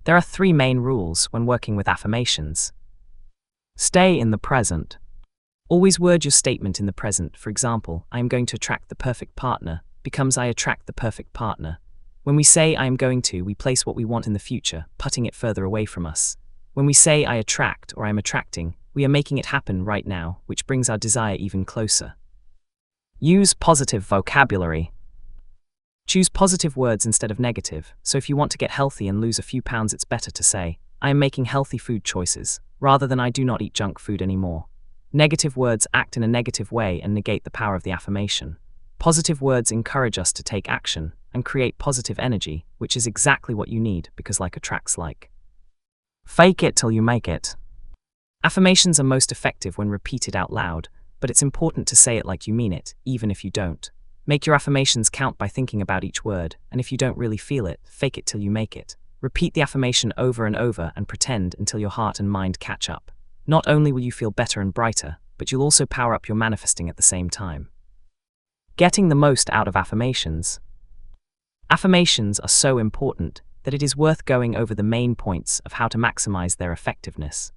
There are 3 main rules when working with affirmations. Stay in the present. Always word your statement in the present. For example, "I am going to attract the perfect partner" becomes "I attract the perfect partner." When we say "I am going to," we place what we want in the future, putting it further away from us. When we say "I attract" or "I am attracting," we are making it happen right now, which brings our desire even closer. Use positive vocabulary. Choose positive words instead of negative, so if you want to get healthy and lose a few pounds, it's better to say, "I am making healthy food choices," rather than "I do not eat junk food anymore." Negative words act in a negative way and negate the power of the affirmation. Positive words encourage us to take action and create positive energy, which is exactly what you need because like attracts like. Fake it till you make it. Affirmations are most effective when repeated out loud, but it's important to say it like you mean it, even if you don't. Make your affirmations count by thinking about each word, and if you don't really feel it, fake it till you make it. Repeat the affirmation over and over and pretend until your heart and mind catch up. Not only will you feel better and brighter, but you'll also power up your manifesting at the same time. Getting the most out of affirmations. Affirmations are so important that it is worth going over the main points of how to maximize their effectiveness.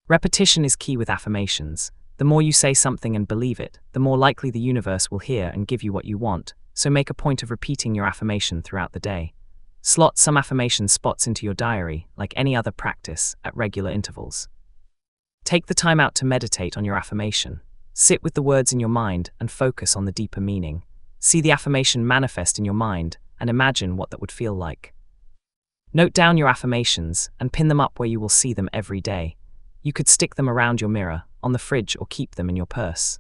Repetition is key with affirmations. The more you say something and believe it, the more likely the universe will hear and give you what you want, so make a point of repeating your affirmation throughout the day. Slot some affirmation spots into your diary, like any other practice, at regular intervals. Take the time out to meditate on your affirmation. Sit with the words in your mind and focus on the deeper meaning. See the affirmation manifest in your mind and imagine what that would feel like. Note down your affirmations and pin them up where you will see them every day. You could stick them around your mirror, on the fridge, or keep them in your purse.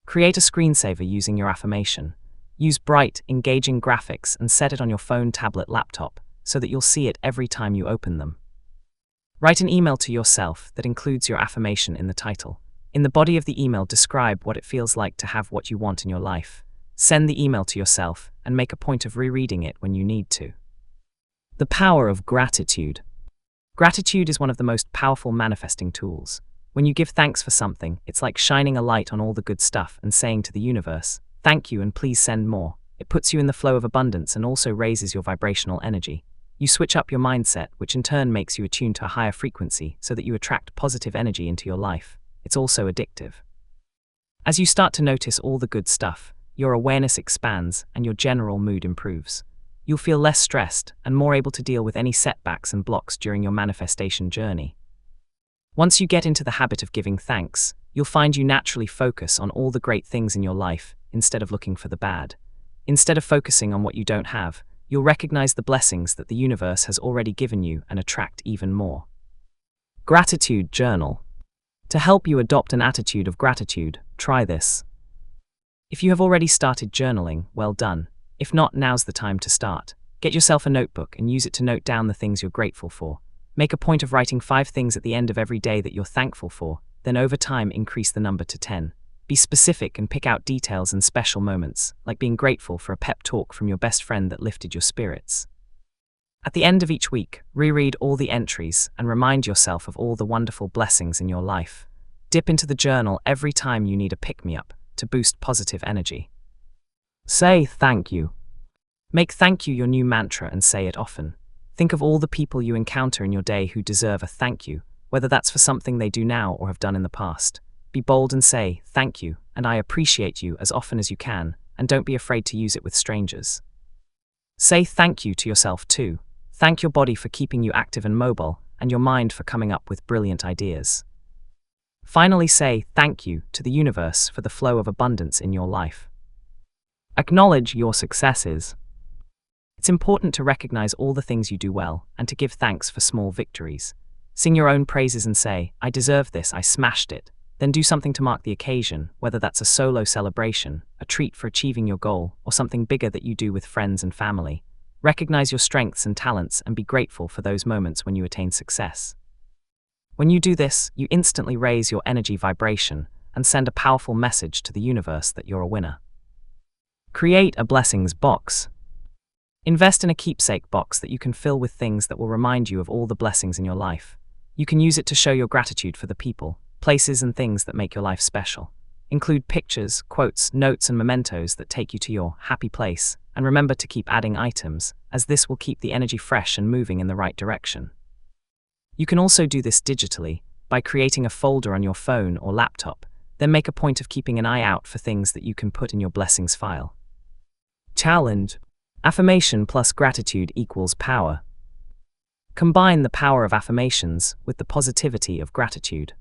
Create a screensaver using your affirmation. Use bright, engaging graphics and set it on your phone, tablet, laptop, so that you'll see it every time you open them. Write an email to yourself that includes your affirmation in the title. In the body of the email, describe what it feels like to have what you want in your life. Send the email to yourself and make a point of rereading it when you need to. The power of gratitude. Gratitude is one of the most powerful manifesting tools. When you give thanks for something, it's like shining a light on all the good stuff and saying to the universe, "Thank you and please send more." It puts you in the flow of abundance and also raises your vibrational energy. You switch up your mindset, which in turn makes you attune to a higher frequency so that you attract positive energy into your life. It's also addictive. As you start to notice all the good stuff, your awareness expands and your general mood improves. You'll feel less stressed and more able to deal with any setbacks and blocks during your manifestation journey. Once you get into the habit of giving thanks, you'll find you naturally focus on all the great things in your life instead of looking for the bad. Instead of focusing on what you don't have, you'll recognize the blessings that the universe has already given you and attract even more. Gratitude journal. To help you adopt an attitude of gratitude, try this. If you have already started journaling, well done. If not, now's the time to start. Get yourself a notebook and use it to note down the things you're grateful for. Make a point of writing 5 things at the end of every day that you're thankful for, then over time increase the number to 10. Be specific and pick out details and special moments, like being grateful for a pep talk from your best friend that lifted your spirits. At the end of each week, reread all the entries and remind yourself of all the wonderful blessings in your life. Dip into the journal every time you need a pick-me-up to boost positive energy. Say thank you. Make thank you your new mantra and say it often. Think of all the people you encounter in your day who deserve a thank you, whether that's for something they do now or have done in the past. Be bold and say, "Thank you, and I appreciate you," as often as you can, and don't be afraid to use it with strangers. Say thank you to yourself too. Thank your body for keeping you active and mobile, and your mind for coming up with brilliant ideas. Finally, say thank you to the universe for the flow of abundance in your life. Acknowledge your successes. It's important to recognize all the things you do well and to give thanks for small victories. Sing your own praises and say, "I deserve this, I smashed it." Then do something to mark the occasion, whether that's a solo celebration, a treat for achieving your goal, or something bigger that you do with friends and family. Recognize your strengths and talents and be grateful for those moments when you attain success. When you do this, you instantly raise your energy vibration and send a powerful message to the universe that you're a winner. Create a blessings box. Invest in a keepsake box that you can fill with things that will remind you of all the blessings in your life. You can use it to show your gratitude for the people, places, and things that make your life special. Include pictures, quotes, notes, and mementos that take you to your happy place, and remember to keep adding items, as this will keep the energy fresh and moving in the right direction. You can also do this digitally, by creating a folder on your phone or laptop, then make a point of keeping an eye out for things that you can put in your blessings file. Challenge. Affirmation plus gratitude equals power. Combine the power of affirmations with the positivity of gratitude.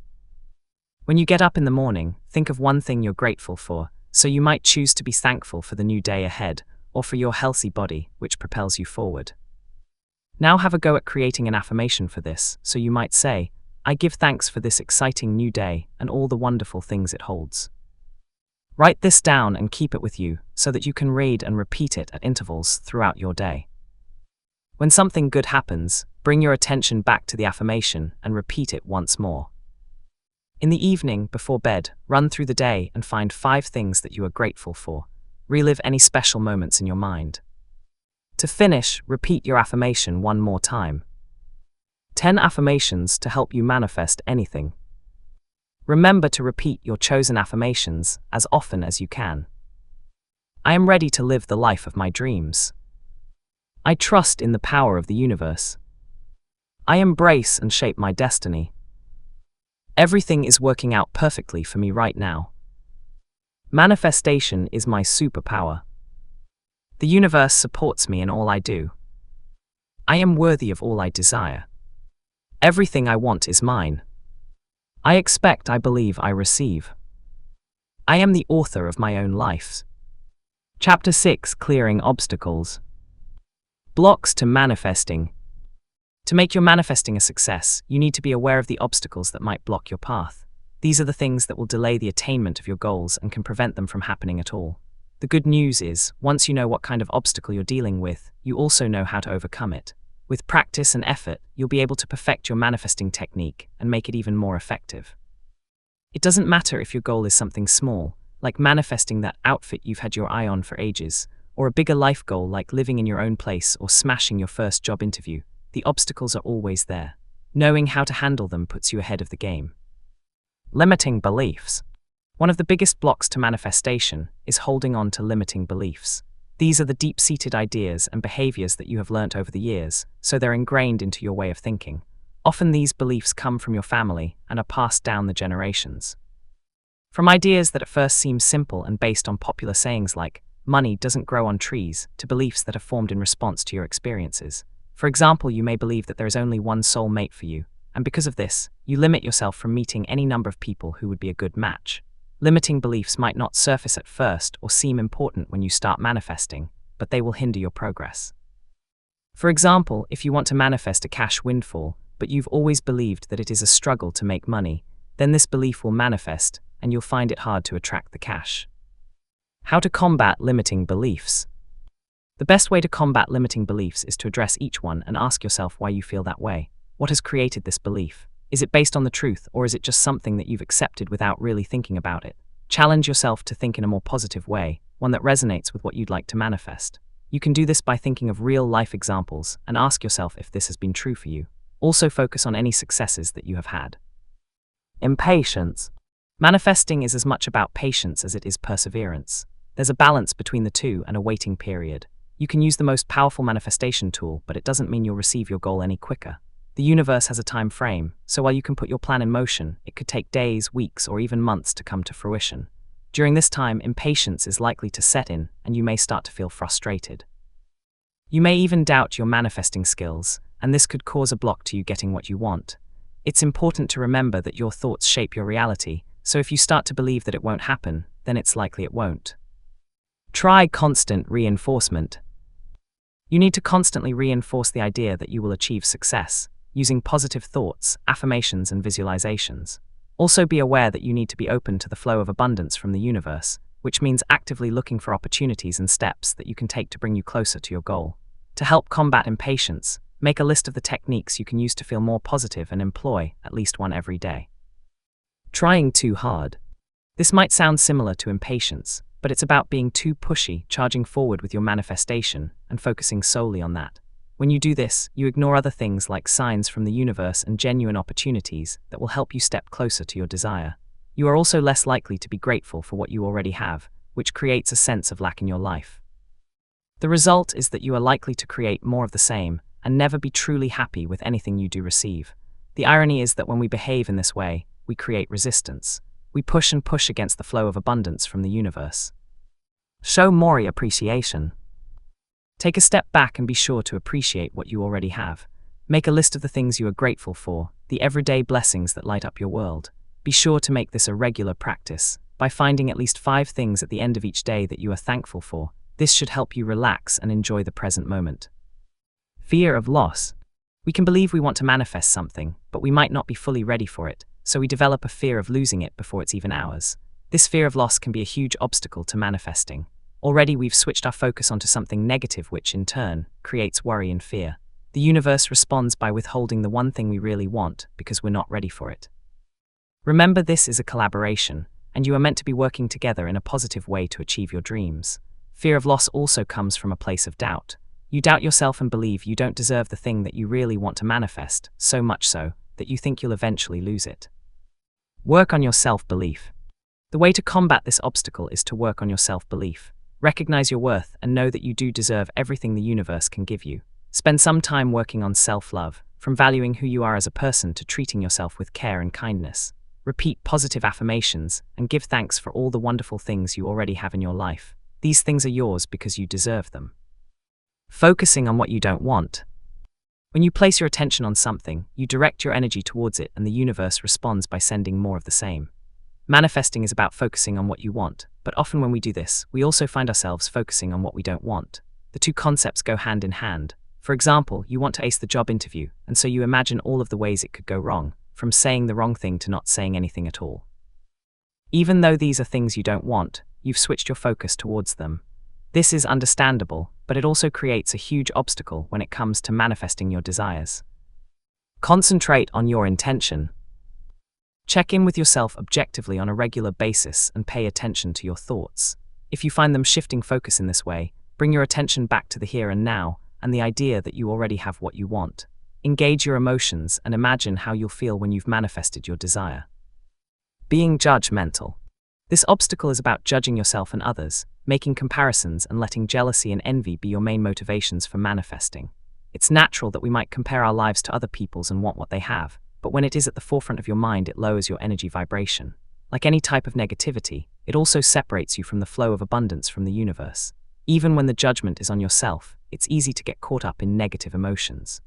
When you get up in the morning, think of one thing you're grateful for, so you might choose to be thankful for the new day ahead, or for your healthy body, which propels you forward. Now have a go at creating an affirmation for this, so you might say, I give thanks for this exciting new day and all the wonderful things it holds. Write this down and keep it with you, so that you can read and repeat it at intervals throughout your day. When something good happens, bring your attention back to the affirmation and repeat it once more. In the evening, before bed, run through the day and find 5 things that you are grateful for. Relive any special moments in your mind. To finish, repeat your affirmation one more time. 10 affirmations to help you manifest anything. Remember to repeat your chosen affirmations as often as you can. I am ready to live the life of my dreams. I trust in the power of the universe. I embrace and shape my destiny. Everything is working out perfectly for me right now. Manifestation is my superpower. The universe supports me in all I do. I am worthy of all I desire. Everything I want is mine. I expect, I believe, I receive. I am the author of my own life. Chapter 6: Clearing Obstacles. Blocks to manifesting. To make your manifesting a success, you need to be aware of the obstacles that might block your path. These are the things that will delay the attainment of your goals and can prevent them from happening at all. The good news is, once you know what kind of obstacle you're dealing with, you also know how to overcome it. With practice and effort, you'll be able to perfect your manifesting technique and make it even more effective. It doesn't matter if your goal is something small, like manifesting that outfit you've had your eye on for ages, or a bigger life goal like living in your own place or smashing your first job interview. The obstacles are always there. Knowing how to handle them puts you ahead of the game. Limiting beliefs. One of the biggest blocks to manifestation is holding on to limiting beliefs. These are the deep-seated ideas and behaviors that you have learnt over the years, so they're ingrained into your way of thinking. Often these beliefs come from your family and are passed down the generations. From ideas that at first seem simple and based on popular sayings like, money doesn't grow on trees, to beliefs that are formed in response to your experiences. For example, you may believe that there is only one soul mate for you, and because of this, you limit yourself from meeting any number of people who would be a good match. Limiting beliefs might not surface at first or seem important when you start manifesting, but they will hinder your progress. For example, if you want to manifest a cash windfall, but you've always believed that it is a struggle to make money, then this belief will manifest, and you'll find it hard to attract the cash. How to combat limiting beliefs. The best way to combat limiting beliefs is to address each one and ask yourself why you feel that way. What has created this belief? Is it based on the truth, or is it just something that you've accepted without really thinking about it? Challenge yourself to think in a more positive way, one that resonates with what you'd like to manifest. You can do this by thinking of real-life examples and ask yourself if this has been true for you. Also focus on any successes that you have had. Impatience. Manifesting is as much about patience as it is perseverance. There's a balance between the two and a waiting period. You can use the most powerful manifestation tool, but it doesn't mean you'll receive your goal any quicker. The universe has a time frame, so while you can put your plan in motion, it could take days, weeks, or even months to come to fruition. During this time, impatience is likely to set in, and you may start to feel frustrated. You may even doubt your manifesting skills, and this could cause a block to you getting what you want. It's important to remember that your thoughts shape your reality, so if you start to believe that it won't happen, then it's likely it won't. Try constant reinforcement. You need to constantly reinforce the idea that you will achieve success, using positive thoughts, affirmations, and visualizations. Also be aware that you need to be open to the flow of abundance from the universe, which means actively looking for opportunities and steps that you can take to bring you closer to your goal. To help combat impatience, make a list of the techniques you can use to feel more positive and employ at least one every day. Trying too hard. This might sound similar to impatience, but it's about being too pushy, charging forward with your manifestation, and focusing solely on that. When you do this, you ignore other things like signs from the universe and genuine opportunities that will help you step closer to your desire. You are also less likely to be grateful for what you already have, which creates a sense of lack in your life. The result is that you are likely to create more of the same and never be truly happy with anything you do receive. The irony is that when we behave in this way, we create resistance. We push and push against the flow of abundance from the universe. Show more appreciation. Take a step back and be sure to appreciate what you already have. Make a list of the things you are grateful for, the everyday blessings that light up your world. Be sure to make this a regular practice, by finding at least 5 things at the end of each day that you are thankful for. This should help you relax and enjoy the present moment. Fear of loss. We can believe we want to manifest something, but we might not be fully ready for it, so we develop a fear of losing it before it's even ours. This fear of loss can be a huge obstacle to manifesting. Already we've switched our focus onto something negative, which in turn creates worry and fear. The universe responds by withholding the one thing we really want because we're not ready for it. Remember, this is a collaboration, and you are meant to be working together in a positive way to achieve your dreams. Fear of loss also comes from a place of doubt. You doubt yourself and believe you don't deserve the thing that you really want to manifest, so much so that you think you'll eventually lose it. Work on your self-belief. The way to combat this obstacle is to work on your self-belief. Recognize your worth and know that you do deserve everything the universe can give you. Spend some time working on self-love, from valuing who you are as a person to treating yourself with care and kindness. Repeat positive affirmations and give thanks for all the wonderful things you already have in your life. These things are yours because you deserve them. Focusing on what you don't want. When you place your attention on something, you direct your energy towards it and the universe responds by sending more of the same. Manifesting is about focusing on what you want, but often when we do this, we also find ourselves focusing on what we don't want. The two concepts go hand in hand. For example, you want to ace the job interview, and so you imagine all of the ways it could go wrong, from saying the wrong thing to not saying anything at all. Even though these are things you don't want, you've switched your focus towards them. This is understandable, but it also creates a huge obstacle when it comes to manifesting your desires. Concentrate on your intention. Check in with yourself objectively on a regular basis and pay attention to your thoughts. If you find them shifting focus in this way, bring your attention back to the here and now and the idea that you already have what you want. Engage your emotions and imagine how you'll feel when you've manifested your desire. Being judgmental. This obstacle is about judging yourself and others, making comparisons and letting jealousy and envy be your main motivations for manifesting. It's natural that we might compare our lives to other people's and want what they have, but when it is at the forefront of your mind, it lowers your energy vibration. Like any type of negativity, it also separates you from the flow of abundance from the universe. Even when the judgment is on yourself, it's easy to get caught up in negative emotions.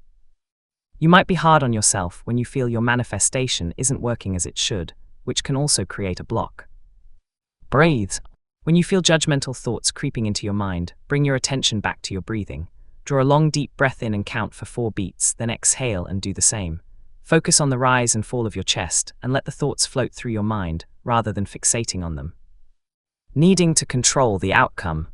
You might be hard on yourself when you feel your manifestation isn't working as it should, which can also create a block. Breathe. When you feel judgmental thoughts creeping into your mind, bring your attention back to your breathing. Draw a long, deep breath in and count for 4 beats, then exhale and do the same. Focus on the rise and fall of your chest and let the thoughts float through your mind rather than fixating on them. Needing to control the outcome.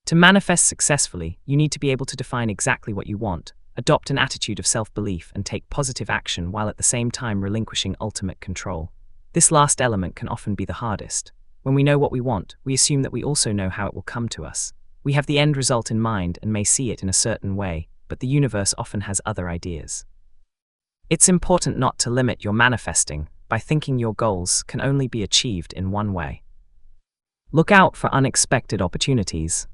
To manifest successfully, you need to be able to define exactly what you want, adopt an attitude of self-belief, and take positive action while at the same time relinquishing ultimate control. This last element can often be the hardest. When we know what we want, we assume that we also know how it will come to us. We have the end result in mind and may see it in a certain way, but the universe often has other ideas. It's important not to limit your manifesting by thinking your goals can only be achieved in one way. Look out for unexpected opportunities.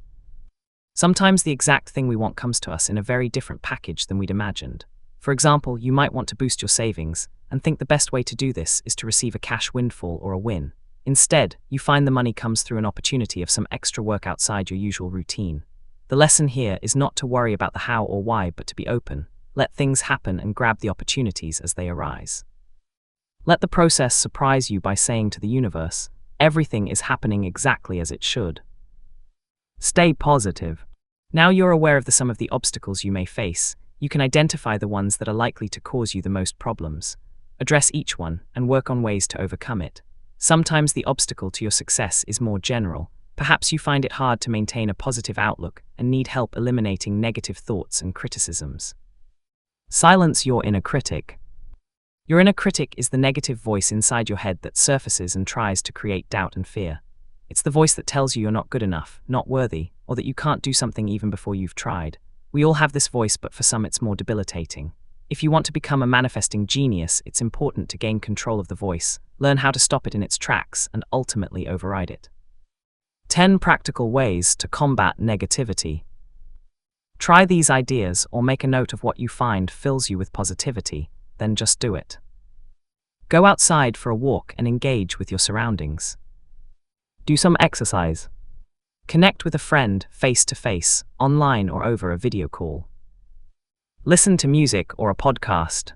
Sometimes the exact thing we want comes to us in a very different package than we'd imagined. For example, you might want to boost your savings and think the best way to do this is to receive a cash windfall or a win. Instead, you find the money comes through an opportunity of some extra work outside your usual routine. The lesson here is not to worry about the how or why, but to be open. Let things happen and grab the opportunities as they arise. Let the process surprise you by saying to the universe, everything is happening exactly as it should. Stay positive. Now you're aware of some of the obstacles you may face, you can identify the ones that are likely to cause you the most problems. Address each one and work on ways to overcome it. Sometimes the obstacle to your success is more general, Perhaps you find it hard to maintain a positive outlook and need help eliminating negative thoughts and criticisms. Silence your inner critic. Your inner critic is the negative voice inside your head that surfaces and tries to create doubt and fear. It's the voice that tells you you're not good enough, not worthy, or that you can't do something even before you've tried. We all have this voice, but for some it's more debilitating. If you want to become a manifesting genius, it's important to gain control of the voice, learn how to stop it in its tracks, and ultimately override it. 10 practical ways to combat negativity. Try these ideas or make a note of what you find fills you with positivity, then just do it. Go outside for a walk and engage with your surroundings. Do some exercise. Connect with a friend face to face, online or over a video call. Listen to music or a podcast.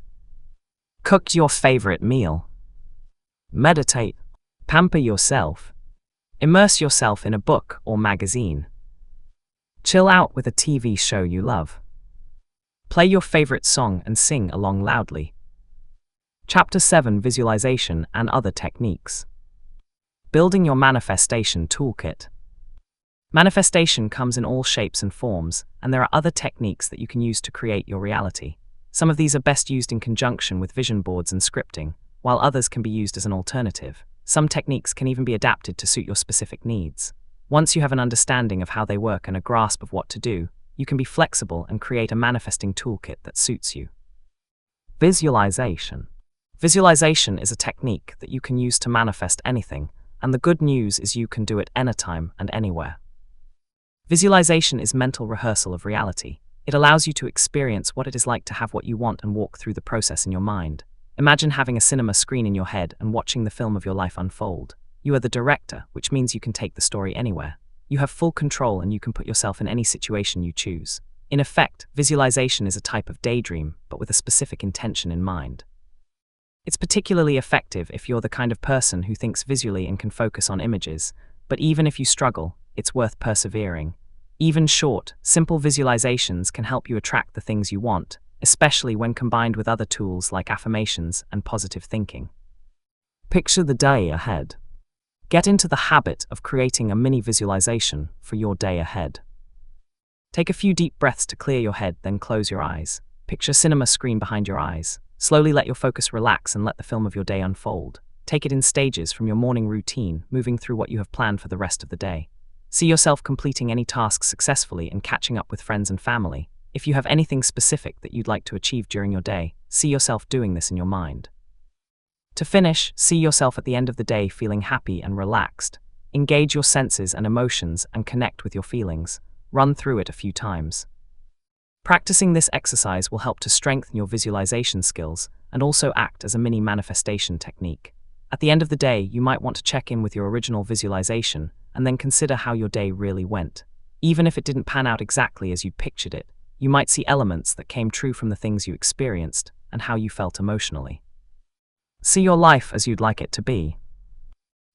Cook your favorite meal. Meditate. Pamper yourself. Immerse yourself in a book or magazine. Chill out with a TV show you love. Play your favorite song and sing along loudly. Chapter 7: Visualization and Other Techniques. Building your manifestation toolkit. Manifestation comes in all shapes and forms, and there are other techniques that you can use to create your reality. Some of these are best used in conjunction with vision boards and scripting, while others can be used as an alternative. Some techniques can even be adapted to suit your specific needs. Once you have an understanding of how they work and a grasp of what to do, you can be flexible and create a manifesting toolkit that suits you. Visualization. Visualization is a technique that you can use to manifest anything, and the good news is you can do it anytime and anywhere. Visualization is mental rehearsal of reality. It allows you to experience what it is like to have what you want and walk through the process in your mind. Imagine having a cinema screen in your head and watching the film of your life unfold. You are the director, which means you can take the story anywhere. You have full control and you can put yourself in any situation you choose. In effect, visualization is a type of daydream, but with a specific intention in mind. It's particularly effective if you're the kind of person who thinks visually and can focus on images, but even if you struggle, it's worth persevering. Even short, simple visualizations can help you attract the things you want, especially when combined with other tools like affirmations and positive thinking. Picture the day ahead. Get into the habit of creating a mini visualization for your day ahead. Take a few deep breaths to clear your head, then close your eyes. Picture a cinema screen behind your eyes. Slowly let your focus relax and let the film of your day unfold. Take it in stages from your morning routine, moving through what you have planned for the rest of the day. See yourself completing any tasks successfully and catching up with friends and family. If you have anything specific that you'd like to achieve during your day, see yourself doing this in your mind. To finish, see yourself at the end of the day feeling happy and relaxed. Engage your senses and emotions and connect with your feelings. Run through it a few times. Practicing this exercise will help to strengthen your visualization skills and also act as a mini manifestation technique. At the end of the day, you might want to check in with your original visualization and then consider how your day really went. Even if it didn't pan out exactly as you'd pictured it, you might see elements that came true from the things you experienced and how you felt emotionally. See your life as you'd like it to be.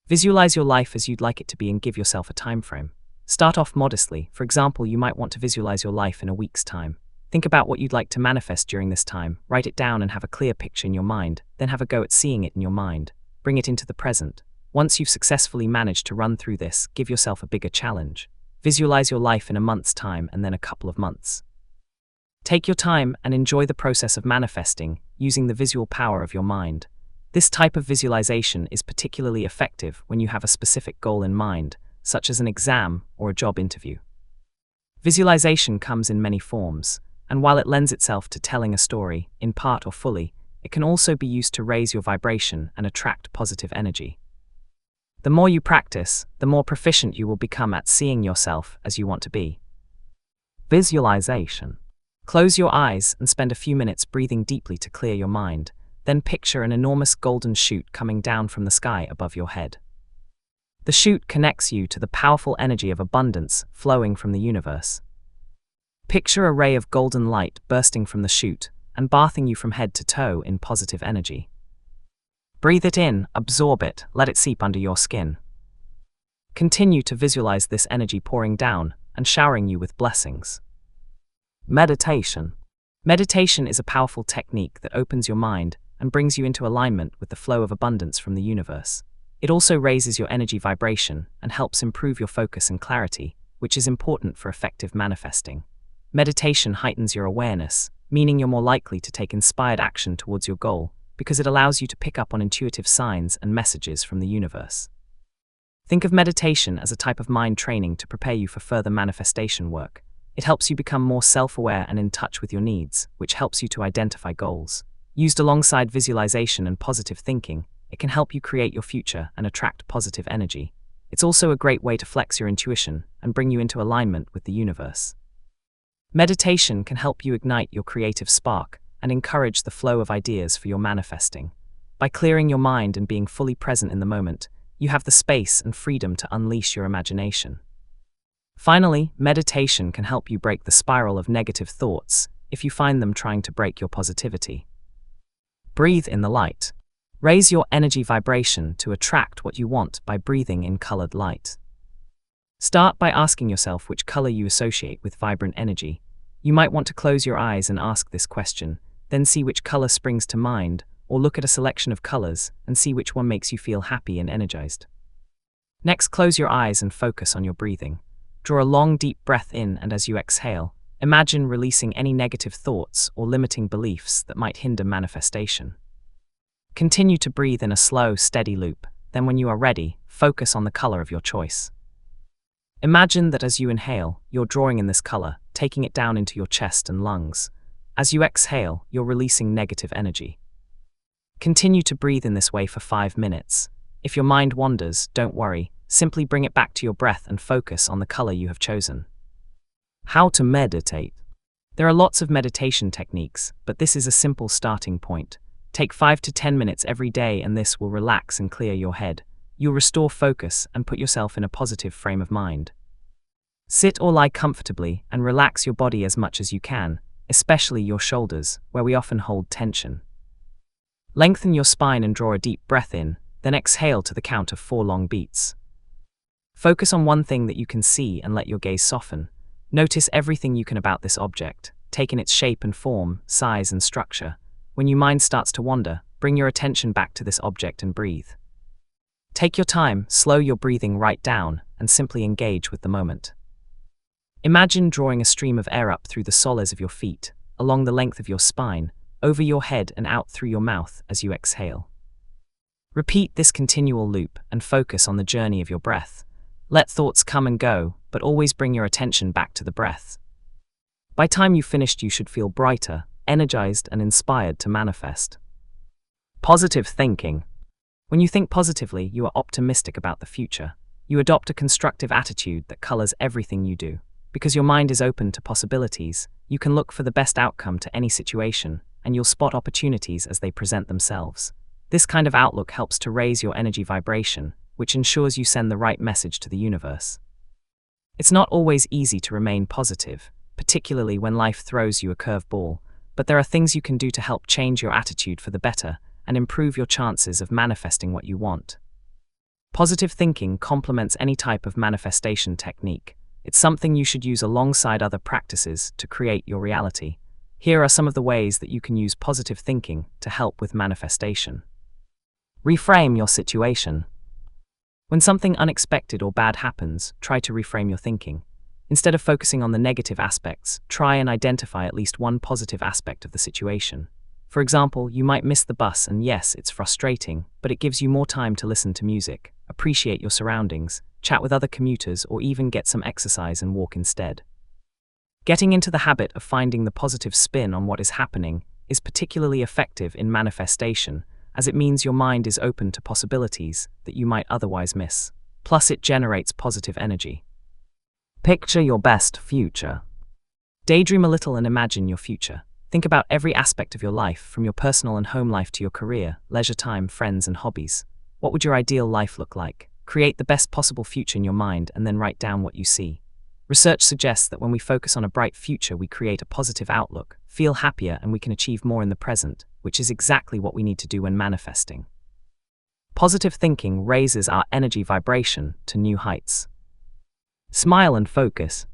Visualize your life as you'd like it to be and give yourself a time frame. Start off modestly. For example, you might want to visualize your life in a week's time. Think about what you'd like to manifest during this time, write it down and have a clear picture in your mind, then have a go at seeing it in your mind. Bring it into the present. Once you've successfully managed to run through this, give yourself a bigger challenge. Visualize your life in a month's time and then a couple of months. Take your time and enjoy the process of manifesting using the visual power of your mind. This type of visualization is particularly effective when you have a specific goal in mind, such as an exam or a job interview. Visualization comes in many forms, and while it lends itself to telling a story, in part or fully, it can also be used to raise your vibration and attract positive energy. The more you practice, the more proficient you will become at seeing yourself as you want to be. Visualization. Close your eyes and spend a few minutes breathing deeply to clear your mind. Then picture an enormous golden chute coming down from the sky above your head. The chute connects you to the powerful energy of abundance flowing from the universe. Picture a ray of golden light bursting from the chute and bathing you from head to toe in positive energy. Breathe it in, absorb it, let it seep under your skin. Continue to visualize this energy pouring down and showering you with blessings. Meditation. Meditation is a powerful technique that opens your mind and brings you into alignment with the flow of abundance from the universe. It also raises your energy vibration and helps improve your focus and clarity, which is important for effective manifesting. Meditation heightens your awareness, meaning you're more likely to take inspired action towards your goal because it allows you to pick up on intuitive signs and messages from the universe. Think of meditation as a type of mind training to prepare you for further manifestation work. It helps you become more self-aware and in touch with your needs, which helps you to identify goals. Used alongside visualization and positive thinking, it can help you create your future and attract positive energy. It's also a great way to flex your intuition and bring you into alignment with the universe. Meditation can help you ignite your creative spark and encourage the flow of ideas for your manifesting. By clearing your mind and being fully present in the moment, you have the space and freedom to unleash your imagination. Finally, meditation can help you break the spiral of negative thoughts if you find them trying to break your positivity. Breathe in the light. Raise your energy vibration to attract what you want by breathing in colored light. Start by asking yourself which color you associate with vibrant energy. You might want to close your eyes and ask this question, then see which color springs to mind, or look at a selection of colors and see which one makes you feel happy and energized. Next, close your eyes and focus on your breathing. Draw a long, deep breath in, and as you exhale, imagine releasing any negative thoughts or limiting beliefs that might hinder manifestation. Continue to breathe in a slow, steady loop. Then when you are ready, focus on the color of your choice. Imagine that as you inhale, you're drawing in this color, taking it down into your chest and lungs. As you exhale, you're releasing negative energy. Continue to breathe in this way for 5 minutes. If your mind wanders, don't worry. Simply bring it back to your breath and focus on the color you have chosen. How to meditate. There are lots of meditation techniques, but this is a simple starting point. Take 5 to 10 minutes every day, and this will relax and clear your head. You'll restore focus and put yourself in a positive frame of mind. Sit or lie comfortably and relax your body as much as you can, especially your shoulders, where we often hold tension. Lengthen your spine and draw a deep breath in, then exhale to the count of 4 long beats. Focus on one thing that you can see and let your gaze soften. Notice everything you can about this object, take in its shape and form, size and structure. When your mind starts to wander, bring your attention back to this object and breathe. Take your time, slow your breathing right down, and simply engage with the moment. Imagine drawing a stream of air up through the soles of your feet, along the length of your spine, over your head and out through your mouth as you exhale. Repeat this continual loop and focus on the journey of your breath. Let thoughts come and go, but always bring your attention back to the breath. By the time you've finished, you should feel brighter, energized, and inspired to manifest. Positive thinking. When you think positively, you are optimistic about the future. You adopt a constructive attitude that colors everything you do. Because your mind is open to possibilities, you can look for the best outcome to any situation, and you'll spot opportunities as they present themselves. This kind of outlook helps to raise your energy vibration, which ensures you send the right message to the universe. It's not always easy to remain positive, particularly when life throws you a curveball, but there are things you can do to help change your attitude for the better and improve your chances of manifesting what you want. Positive thinking complements any type of manifestation technique. It's something you should use alongside other practices to create your reality. Here are some of the ways that you can use positive thinking to help with manifestation. Reframe your situation. When something unexpected or bad happens, try to reframe your thinking. Instead of focusing on the negative aspects, try and identify at least one positive aspect of the situation. For example, you might miss the bus, and yes, it's frustrating, but it gives you more time to listen to music, appreciate your surroundings, chat with other commuters, or even get some exercise and walk instead. Getting into the habit of finding the positive spin on what is happening is particularly effective in manifestation, as it means your mind is open to possibilities that you might otherwise miss. Plus, it generates positive energy. Picture your best future. Daydream a little and imagine your future. Think about every aspect of your life, from your personal and home life to your career, leisure time, friends, and hobbies. What would your ideal life look like? Create the best possible future in your mind and then write down what you see. Research suggests that when we focus on a bright future, we create a positive outlook, feel happier, and we can achieve more in the present, which is exactly what we need to do when manifesting. Positive thinking raises our energy vibration to new heights. Smile and focus.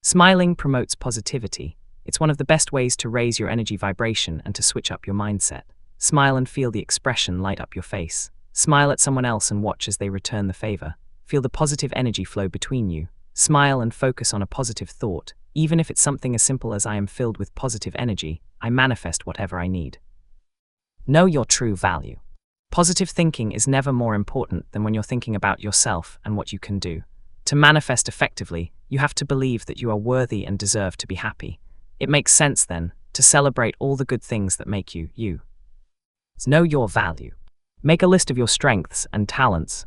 Smiling promotes positivity. It's one of the best ways to raise your energy vibration and to switch up your mindset. Smile and feel the expression light up your face. Smile at someone else and watch as they return the favor. Feel the positive energy flow between you. Smile and focus on a positive thought. Even if it's something as simple as I am filled with positive energy, I manifest whatever I need. Know your true value. Positive thinking is never more important than when you're thinking about yourself and what you can do. To manifest effectively, you have to believe that you are worthy and deserve to be happy. It makes sense, then, to celebrate all the good things that make you, you. Know your value. Make a list of your strengths and talents.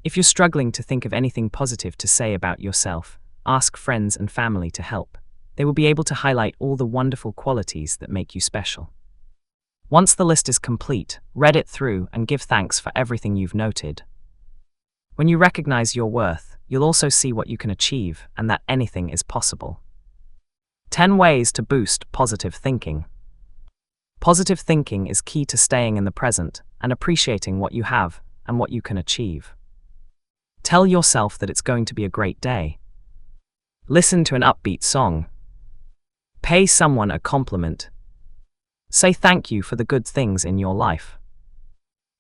If you're struggling to think of anything positive to say about yourself, ask friends and family to help. They will be able to highlight all the wonderful qualities that make you special. Once the list is complete, read it through and give thanks for everything you've noted. When you recognize your worth, you'll also see what you can achieve and that anything is possible. 10 ways to boost positive thinking. Positive thinking is key to staying in the present and appreciating what you have and what you can achieve. Tell yourself that it's going to be a great day. Listen to an upbeat song. Pay someone a compliment. Say thank you for the good things in your life.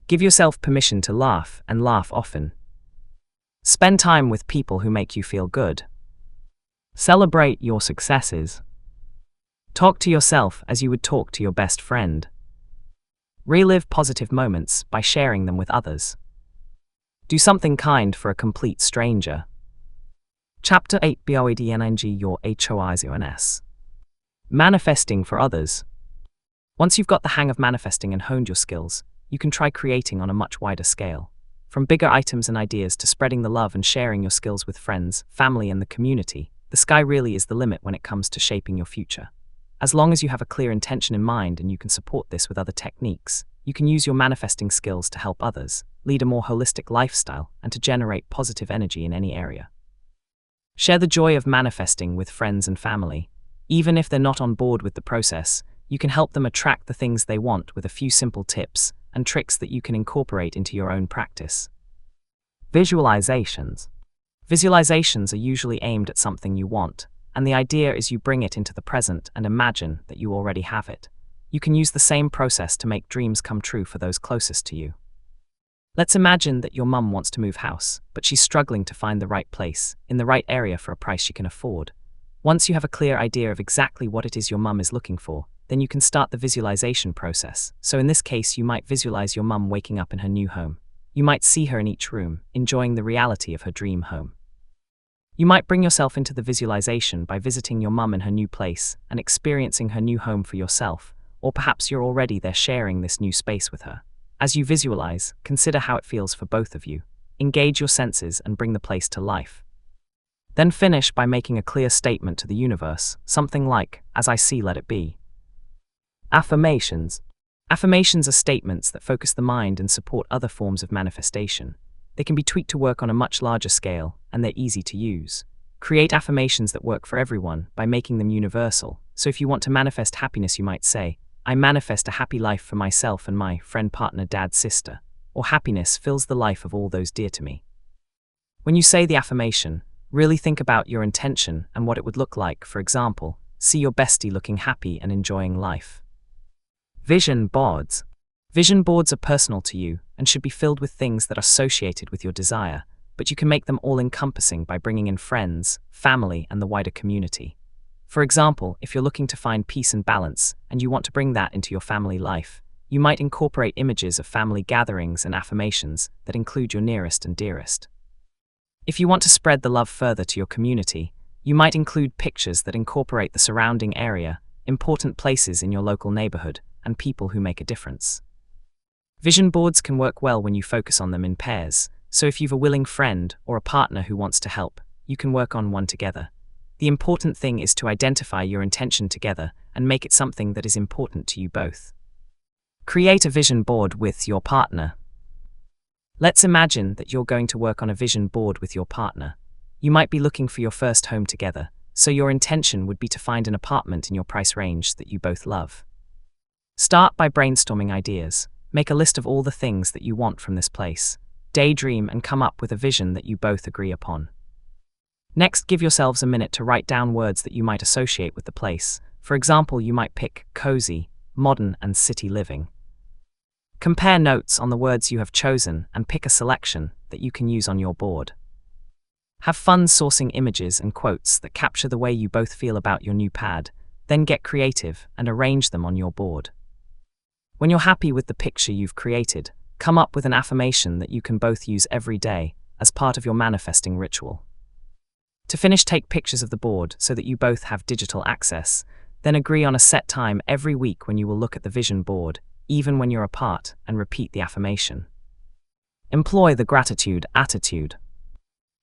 Give yourself permission to laugh and laugh often. Spend time with people who make you feel good. Celebrate your successes. Talk to yourself as you would talk to your best friend. Relive positive moments by sharing them with others. Do something kind for a complete stranger. Chapter 8 BOADNING Your HOIZONS. Manifesting for others. Once you've got the hang of manifesting and honed your skills, you can try creating on a much wider scale. From bigger items and ideas to spreading the love and sharing your skills with friends, family, and the community, the sky really is the limit when it comes to shaping your future. As long as you have a clear intention in mind and you can support this with other techniques, you can use your manifesting skills to help others, lead a more holistic lifestyle, and to generate positive energy in any area. Share the joy of manifesting with friends and family. Even if they're not on board with the process, you can help them attract the things they want with a few simple tips and tricks that you can incorporate into your own practice. Visualizations. Visualizations are usually aimed at something you want, and the idea is you bring it into the present and imagine that you already have it. You can use the same process to make dreams come true for those closest to you. Let's imagine that your mum wants to move house, but she's struggling to find the right place, in the right area for a price she can afford. Once you have a clear idea of exactly what it is your mum is looking for, then you can start the visualization process. So in this case, you might visualize your mum waking up in her new home. You might see her in each room, enjoying the reality of her dream home. You might bring yourself into the visualization by visiting your mum in her new place and experiencing her new home for yourself, or perhaps you're already there sharing this new space with her. As you visualize, consider how it feels for both of you. Engage your senses and bring the place to life. Then finish by making a clear statement to the universe, something like, "As I see, let it be." Affirmations. Affirmations are statements that focus the mind and support other forms of manifestation. They can be tweaked to work on a much larger scale, and they're easy to use. Create affirmations that work for everyone by making them universal. So if you want to manifest happiness, you might say, "I manifest a happy life for myself and my friend, partner, dad, sister," or "Happiness fills the life of all those dear to me." When you say the affirmation, really think about your intention and what it would look like. For example, see your bestie looking happy and enjoying life. Vision boards. Vision boards are personal to you and should be filled with things that are associated with your desire, but you can make them all-encompassing by bringing in friends, family, and the wider community. For example, if you're looking to find peace and balance and you want to bring that into your family life, you might incorporate images of family gatherings and affirmations that include your nearest and dearest. If you want to spread the love further to your community, you might include pictures that incorporate the surrounding area, important places in your local neighborhood, and people who make a difference. Vision boards can work well when you focus on them in pairs, so if you've a willing friend or a partner who wants to help, you can work on one together. The important thing is to identify your intention together and make it something that is important to you both. Create a vision board with your partner. Let's imagine that you're going to work on a vision board with your partner. You might be looking for your first home together, so your intention would be to find an apartment in your price range that you both love. Start by brainstorming ideas. Make a list of all the things that you want from this place. Daydream and come up with a vision that you both agree upon. Next, give yourselves a minute to write down words that you might associate with the place. For example, you might pick cozy, modern, and city living. Compare notes on the words you have chosen and pick a selection that you can use on your board. Have fun sourcing images and quotes that capture the way you both feel about your new pad, then get creative and arrange them on your board. When you're happy with the picture you've created, come up with an affirmation that you can both use every day as part of your manifesting ritual. To finish, take pictures of the board so that you both have digital access, then agree on a set time every week when you will look at the vision board, even when you're apart, and repeat the affirmation. Employ the gratitude attitude.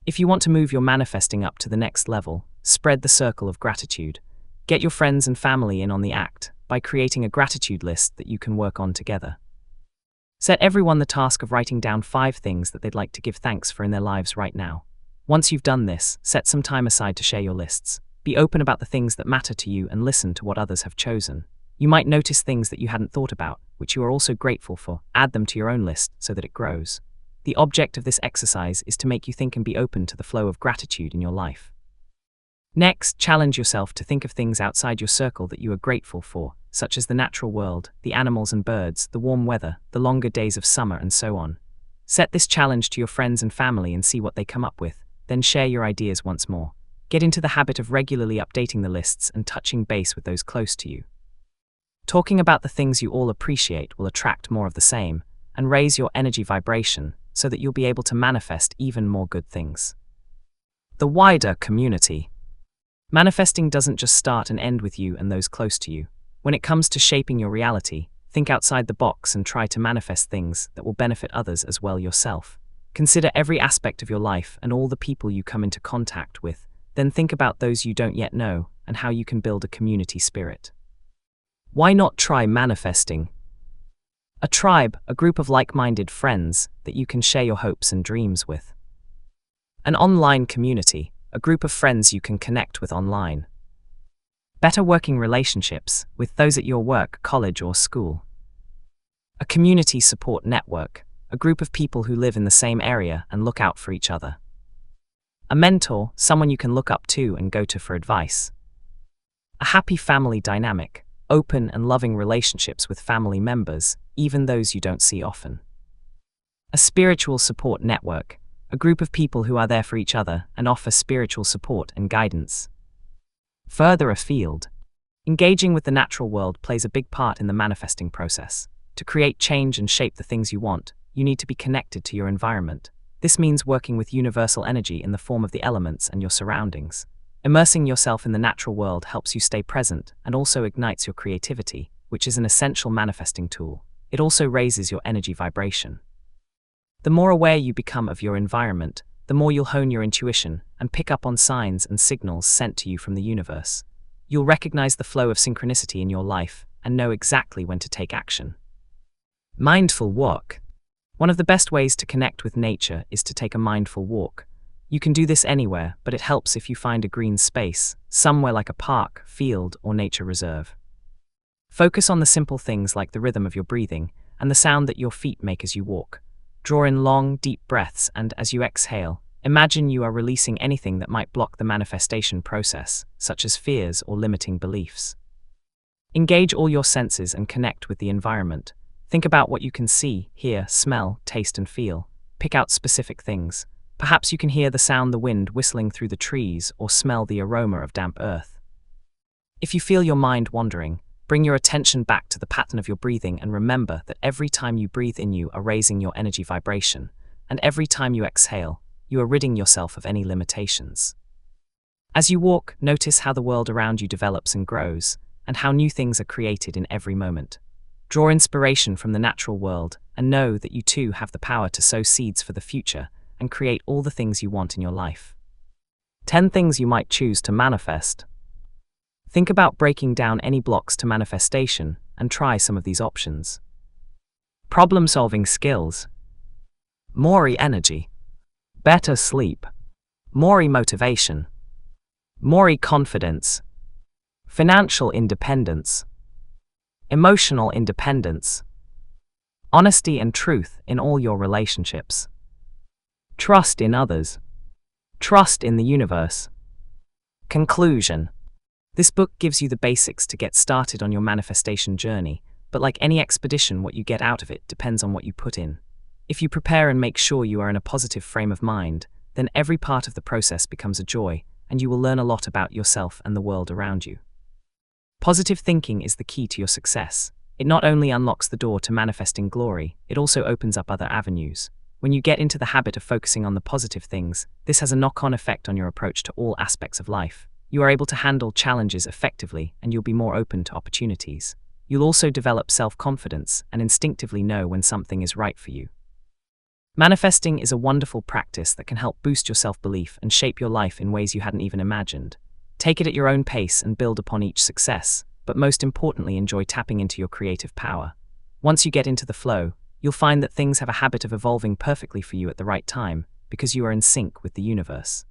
If you want to move your manifesting up to the next level, spread the circle of gratitude. Get your friends and family in on the act by creating a gratitude list that you can work on together. Set everyone the task of writing down 5 things that they'd like to give thanks for in their lives right now. Once you've done this, set some time aside to share your lists. Be open about the things that matter to you and listen to what others have chosen. You might notice things that you hadn't thought about, which you are also grateful for. Add them to your own list so that it grows. The object of this exercise is to make you think and be open to the flow of gratitude in your life. Next, challenge yourself to think of things outside your circle that you are grateful for, such as the natural world, the animals and birds, the warm weather, the longer days of summer, and so on. Set this challenge to your friends and family and see what they come up with, then share your ideas once more. Get into the habit of regularly updating the lists and touching base with those close to you. Talking about the things you all appreciate will attract more of the same and raise your energy vibration so that you'll be able to manifest even more good things. The wider community. Manifesting doesn't just start and end with you and those close to you. When it comes to shaping your reality, think outside the box and try to manifest things that will benefit others as well yourself. Consider every aspect of your life and all the people you come into contact with. Then think about those you don't yet know and how you can build a community spirit. Why not try manifesting? A tribe, a group of like-minded friends that you can share your hopes and dreams with. An online community, a group of friends you can connect with online. Better working relationships with those at your work, college, or school. A community support network, a group of people who live in the same area and look out for each other. A mentor, someone you can look up to and go to for advice. A happy family dynamic, open and loving relationships with family members, even those you don't see often. A spiritual support network, a group of people who are there for each other and offer spiritual support and guidance. Further afield, engaging with the natural world plays a big part in the manifesting process. To create change and shape the things you want, you need to be connected to your environment. This means working with universal energy in the form of the elements and your surroundings. Immersing yourself in the natural world helps you stay present and also ignites your creativity, which is an essential manifesting tool. It also raises your energy vibration. The more aware you become of your environment, the more you'll hone your intuition and pick up on signs and signals sent to you from the universe. You'll recognize the flow of synchronicity in your life and know exactly when to take action. Mindful walk. One of the best ways to connect with nature is to take a mindful walk. You can do this anywhere, but it helps if you find a green space, somewhere like a park, field, or nature reserve. Focus on the simple things like the rhythm of your breathing and the sound that your feet make as you walk. Draw in long, deep breaths and, as you exhale, imagine you are releasing anything that might block the manifestation process, such as fears or limiting beliefs. Engage all your senses and connect with the environment. Think about what you can see, hear, smell, taste, and feel. Pick out specific things. Perhaps you can hear the sound the wind whistling through the trees or smell the aroma of damp earth. If you feel your mind wandering, bring your attention back to the pattern of your breathing and remember that every time you breathe in, you are raising your energy vibration, and every time you exhale, you are ridding yourself of any limitations. As you walk, notice how the world around you develops and grows, and how new things are created in every moment. Draw inspiration from the natural world and know that you too have the power to sow seeds for the future and create all the things you want in your life. 10 things you might choose to manifest. Think about breaking down any blocks to manifestation and try some of these options. Problem-solving skills. More energy. Better sleep. More motivation. More confidence. Financial independence. Emotional independence. Honesty and truth in all your relationships. Trust in others. Trust in the universe. Conclusion. This book gives you the basics to get started on your manifestation journey, But like any expedition, what you get out of it depends on what you put in. If you prepare and make sure you are in a positive frame of mind, then every part of the process becomes a joy, and you will learn a lot about yourself and the world around you. Positive thinking is the key to your success. It not only unlocks the door to manifesting glory, it also opens up other avenues. When you get into the habit of focusing on the positive things, this has a knock-on effect on your approach to all aspects of life. You are able to handle challenges effectively, and you'll be more open to opportunities. You'll also develop self-confidence and instinctively know when something is right for you. Manifesting is a wonderful practice that can help boost your self-belief and shape your life in ways you hadn't even imagined. Take it at your own pace and build upon each success, but most importantly, enjoy tapping into your creative power. Once you get into the flow, you'll find that things have a habit of evolving perfectly for you at the right time, because you are in sync with the universe.